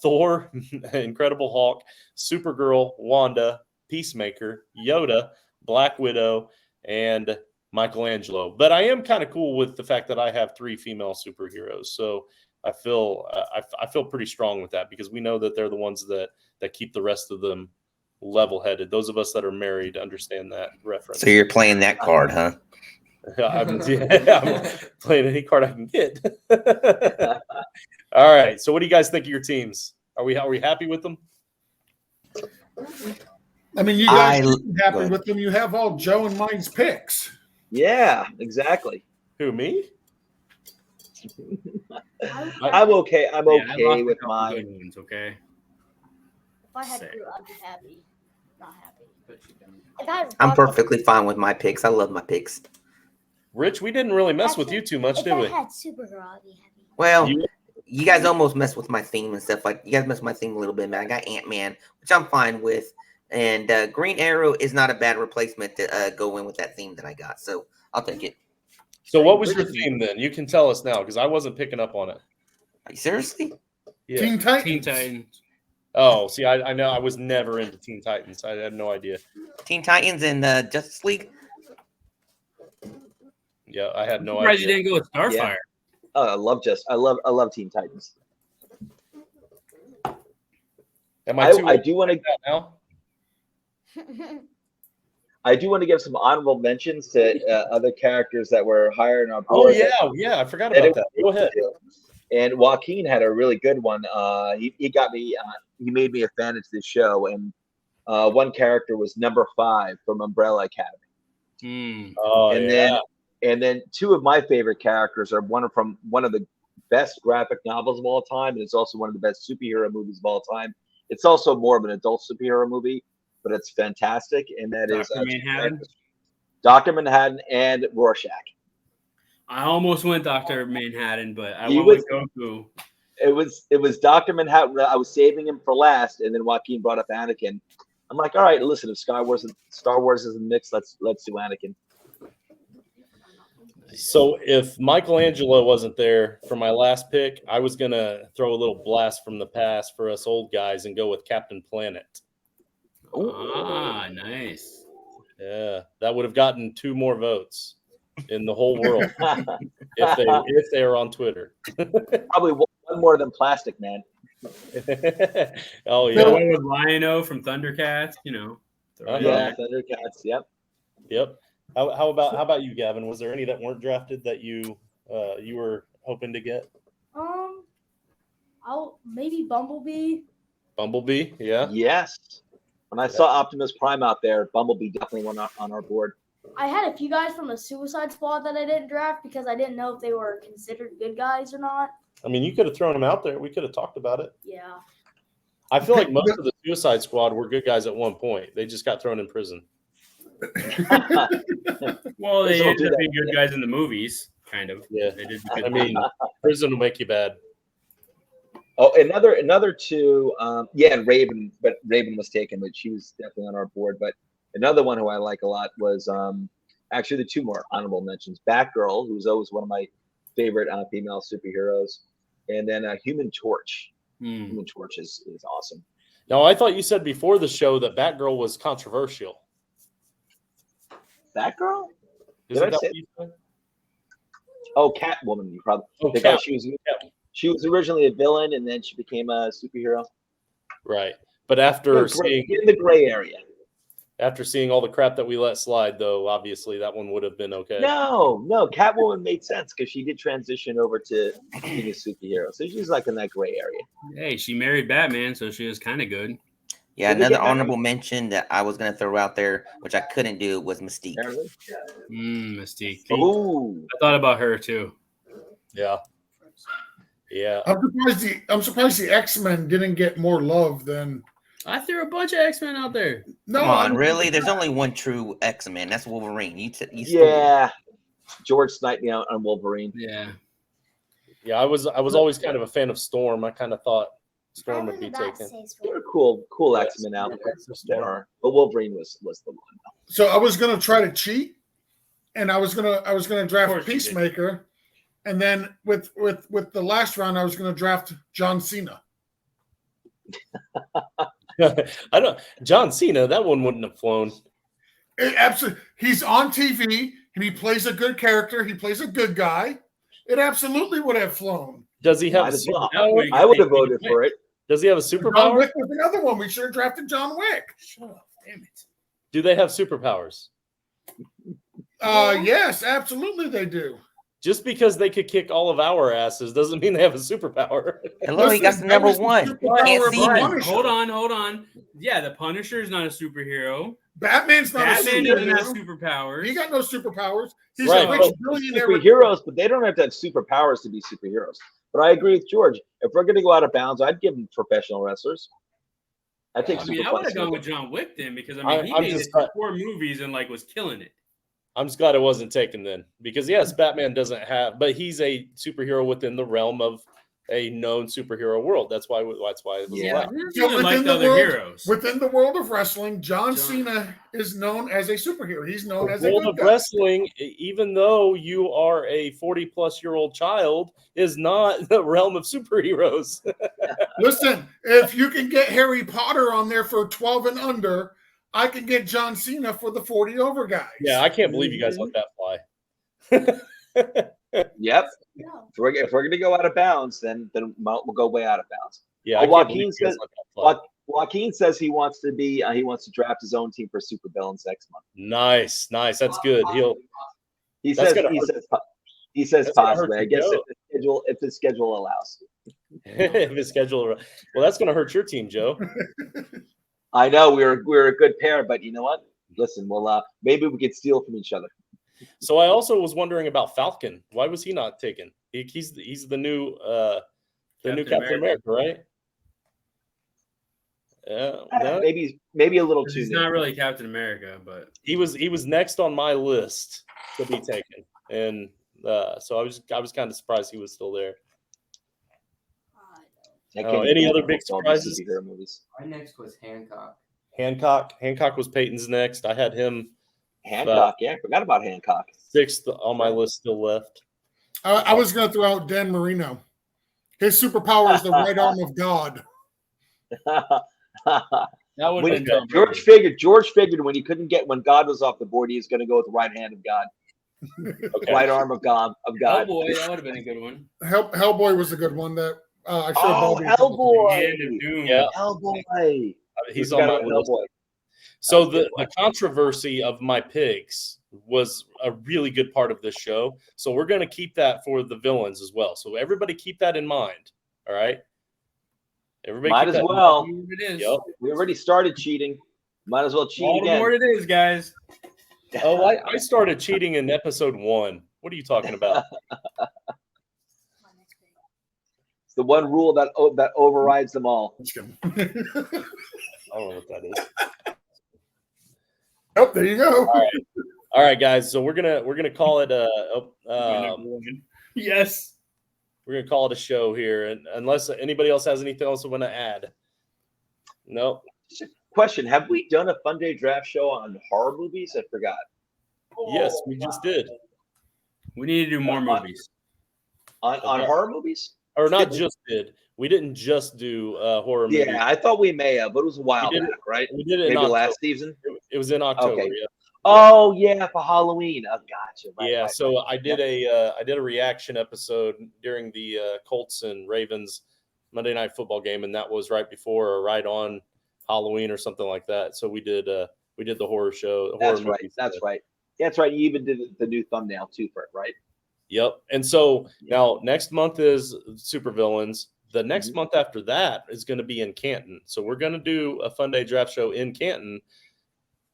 Thor, Incredible Hulk, Supergirl, Wanda, Peacemaker, Yoda, Black Widow, and Michelangelo. But I am kind of cool with the fact that I have 3 female superheroes. So I feel pretty strong with that because we know that they're the ones that keep the rest of them level-headed. Those of us that are married understand that reference.
So you're playing that card, huh?
I'm playing any card I can get. All right. So what do you guys think of your teams? Are we happy with them?
I mean, you guys are happy with them. You have all Joe and mine's picks.
Yeah, exactly.
Who, me?
I'm okay. I'm okay with mine.
Ones, okay.
If I had Groot, I'd be happy. Not happy.
I'm perfectly fine with my picks. I love my picks.
Rich, we didn't really mess with you too much, did we?
If I had Supergirl, I'd be happy.
Well, you guys almost messed with my theme and stuff. Like you guys messed with my theme a little bit, man. I got Ant-Man, which I'm fine with, and Green Arrow is not a bad replacement to go in with that theme that I got. So I'll take it.
So what was your theme then? You can tell us now because I wasn't picking up on it.
Are you seriously?
Yeah.
Teen Titans.
Teen Titans.
Oh, see, I know I was never into Teen Titans. I had no idea.
Teen Titans and Justice League.
Yeah, I had no
Surprised
idea.
you didn't go with Starfire.
Yeah. I love Teen Titans. I do want to
now.
I do want to give some honorable mentions to other characters that were higher in our
Oh
board.
yeah, I forgot about that. Go ahead.
And Joaquin had a really good one. He got me. He made me a fan of this show. And one character was number 5 from Umbrella Academy.
Oh,
And then 2 of my favorite characters are one of the best graphic novels of all time, and it's also one of the best superhero movies of all time. It's also more of an adult superhero movie, but it's fantastic. And that is Dr. Manhattan and Rorschach.
I almost went Dr. Manhattan, but I went with Goku.
It was Dr. Manhattan. I was saving him for last, and then Joaquin brought up Anakin. I'm like, all right, listen, if Star Wars is a mix, let's do Anakin.
So if Michelangelo wasn't there for my last pick, I was going to throw a little blast from the past for us old guys and go with Captain Planet.
Ah, nice.
Yeah, that would have gotten 2 more votes in the whole world if they are on Twitter.
Probably one more than Plastic Man.
Oh
Yeah,
yeah,
one with Lion-O from Thundercats, you know. throw in
Yeah,
that.
Thundercats. Yep.
yep. How about you, Gavin? Was there any that weren't drafted that you were hoping to get?
I'll maybe Bumblebee.
Bumblebee, yeah.
Yes. When I saw Optimus Prime out there, Bumblebee definitely went on our board.
I had a few guys from the Suicide Squad that I didn't draft because I didn't know if they were considered good guys or not.
I mean, you could have thrown them out there. We could have talked about it.
Yeah.
I feel like most of the Suicide Squad were good guys at one point. They just got thrown in prison.
Well, they
Don't
ended
do
up
that.
being good guys in the movies, kind of.
Yeah.
They did
I mean, prison will make you bad.
Oh, another two. Yeah, Raven, but Raven was taken, but she was definitely on our board. But another one who I like a lot was actually the two more honorable mentions: Batgirl, who's always one of my favorite female superheroes, and then Human Torch. Human Torch is awesome.
Now, I thought you said before the show that Batgirl was controversial.
Batgirl?
Isn't
I
that
say-
what you said?
Oh, Catwoman. You probably because she was originally a villain and then she became a superhero.
Right. But after seeing
in the gray area.
After seeing all the crap that we let slide, though, obviously that one would have been okay.
No, Catwoman made sense because she did transition over to being a superhero. So she's like in that gray area.
Hey, she married Batman, so she was kind of good.
Yeah, another honorable mention that I was going to throw out there, which I couldn't do, was Mystique.
Mystique.
Ooh.
I thought about her too.
Yeah. Yeah.
I'm surprised the X-Men didn't get more love than.
I threw a bunch of X-Men out there.
No,
Come on, really? There's only one true X-Men. That's Wolverine. You
yeah. George sniped me out on Wolverine.
Yeah.
Yeah, I was always kind of a fan of Storm. I kind of thought Storm would be taken.
They're cool X-Men out there. But Wolverine was the one.
So I was gonna try to cheat, and I was gonna draft Peacemaker, and then with the last round I was gonna draft John Cena.
I don't. John Cena, that one wouldn't have flown.
Absolutely, he's on TV and he plays a good character. He plays a good guy. It absolutely would have flown.
Does he have?
I would have voted for it.
Does he have a
John
superpower?
Wick was another one. We should have drafted John Wick.
Shut up, damn it.
Do they have superpowers?
Yes, absolutely they do.
Just because they could kick all of our asses doesn't mean they have a superpower.
Hello, he got the number one. Can't see me.
Hold on. Yeah, the Punisher is not a superhero.
Batman's not
Batman
a
doesn't
superhero.
have superpowers.
He got no superpowers. He's
Right,
a rich
but
billionaire.
Superheroes, but they don't have to have superpowers to be superheroes. But I agree with George. If we're going to go out of bounds, I'd give them professional wrestlers. I think.
I mean, I would have gone with John Wick then because he
I'm
made
just
it for 4 movies and was killing it.
I'm just glad it wasn't taken then, because yes, Batman doesn't have, but he's a superhero within the realm of a known superhero world. That's why it was allowed.
So
Like the other heroes.
within the world of wrestling, John Cena is known as a superhero. He's known as a
World
good
of
guy.
wrestling, even though you are a 40-plus-year-old child, is not the realm of superheroes.
Listen, if you can get Harry Potter on there for 12 and under, I can get John Cena for the 40 over guys.
Yeah, I can't believe you guys let that fly.
Yep. If we're going to go out of bounds, then we'll go way out of bounds.
Yeah,
Oh,
I can't believe you guys let that fly.
Joaquin says he wants to draft his own team for super villains next month.
Nice. That's good.
He
That's
says
that's gonna hurt
possibly. I
your
guess
Joe.
if the schedule allows.
If his schedule, well, that's going to hurt your team, Joe.
I know we're a good pair, but you know what? Listen, maybe we could steal from each other.
So I also was wondering about Falcon. Why was he not taken? He's the new Captain America, right? No?
Maybe a little too.
He's not really Captain America, but
He was next on my list to be taken, and so I was kind of surprised he was still there. Any other big surprises?
My next was Hancock.
Hancock was Peyton's next. I had him.
Hancock, yeah, I forgot about Hancock.
6th on my list, still left.
I was going to throw out Dan Marino. His superpower is the right arm of God.
that would have been
George figured when God was off the board, he was going to go with the right hand of God.
Okay.
Right arm of God.
Hellboy, that would have been a good one.
Hellboy was a good one. That I showed
Oh,
Bobby.
Hellboy.
Hand of Doom.
Yeah.
Hellboy.
He's
We
on
forgot
my
about
list.
Hellboy.
So
That's a good
the controversy of my picks was a really good part of this show. So we're going to keep that for the villains as well. So everybody keep that in mind. All right. Everybody
Might
keep
as
that in
well.
mind.
It is.
Yep.
We already started cheating. Might as well cheat
All the
again.
more it is, guys.
Oh, I started cheating in episode 1. What are you talking about?
It's the one rule that overrides them all.
Just kidding.
I don't know what that is.
Oh, there you go.
All right, guys. So we're gonna call it
Yes.
we're gonna call it a show here, and unless anybody else has anything else they want to add. No.
Question: have we done a Funday Draft Show on horror movies? I forgot.
Yes, we just did.
We need to do more movies.
On horror movies?
Or not just did. We didn't just do horror movies.
Yeah, I thought we may have, but it was a while
We did
back, right?
We did it
Maybe
in October.
last season.
It was in October.
Okay.
Yeah.
Oh yeah, for Halloween. Oh, gotcha. Right,
Yeah.
right,
So
right.
I did a reaction episode during the Colts and Ravens Monday Night Football game, and that was right before or right on Halloween or something like that. So we did the horror show.
That's
horror
right.
movies.
That's right. That's right. You even did the new thumbnail too for it, right?
Yep. And so now next month is Supervillains. The next month after that is going to be in Canton. So we're going to do a Funday Draft Show in Canton.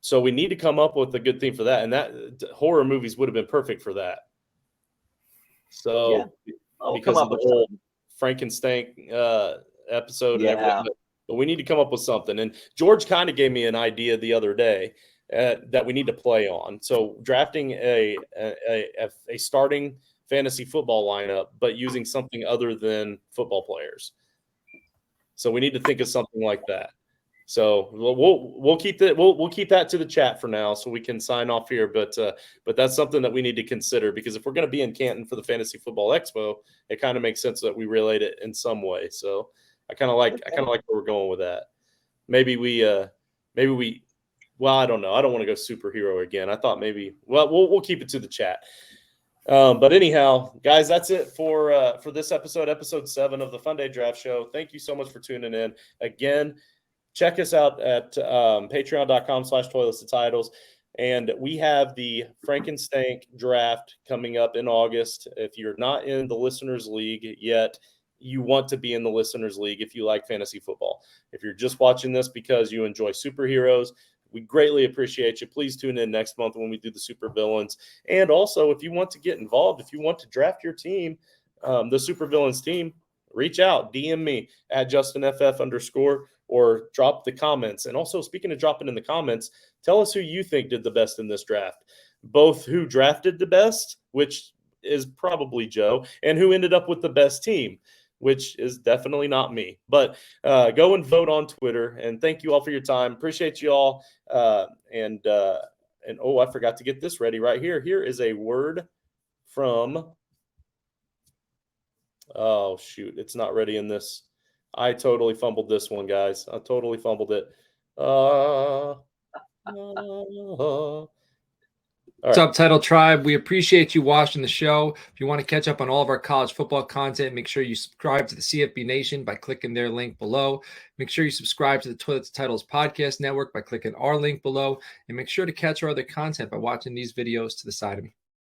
So we need to come up with a good theme for that. And that horror movies would have been perfect for that. So because of the whole Frankenstein episode and everything. But we need to come up with something. And George kind of gave me an idea the other day that we need to play on. So drafting a starting fantasy football lineup, but using something other than football players. So we need to think of something like that. So we'll keep that we'll keep that to the chat for now, so we can sign off here. But that's something that we need to consider, because if we're going to be in Canton for the Fantasy Football Expo, it kind of makes sense that we relate it in some way. So I kind of like where we're going with that. Maybe we well, I don't know. I don't want to go superhero again. I thought maybe we'll keep it to the chat. But anyhow, guys, that's it for this episode 7 of the Funday Draft Show. Thank you so much for tuning in. Again, check us out at patreon.com/toilets-to-titles. And we have the Frankenstein draft coming up in August. If you're not in the Listeners League yet, you want to be in the Listeners League if you like fantasy football. If you're just watching this because you enjoy superheroes, we greatly appreciate you. Please tune in next month when we do the super villains. And also, if you want to get involved, if you want to draft your team, the super villains team, reach out, DM me at JustinFF_, or drop the comments. And also, speaking of dropping in the comments, tell us who you think did the best in this draft. Both who drafted the best, which is probably Joe, and who ended up with the best team, which is definitely not me. But go and vote on Twitter. And thank you all for your time. Appreciate you all. And I forgot to get this ready right here. Here is a word from. Oh, shoot. It's not ready in this. I totally fumbled this one, guys. I totally fumbled it.
What's up, Title Tribe? We appreciate you watching the show. If you want to catch up on all of our college football content, make sure you subscribe to the CFB Nation by clicking their link below. Make sure you subscribe to the Toilets Titles Podcast Network by clicking our link below. And make sure to catch our other content by watching these videos to the side of me.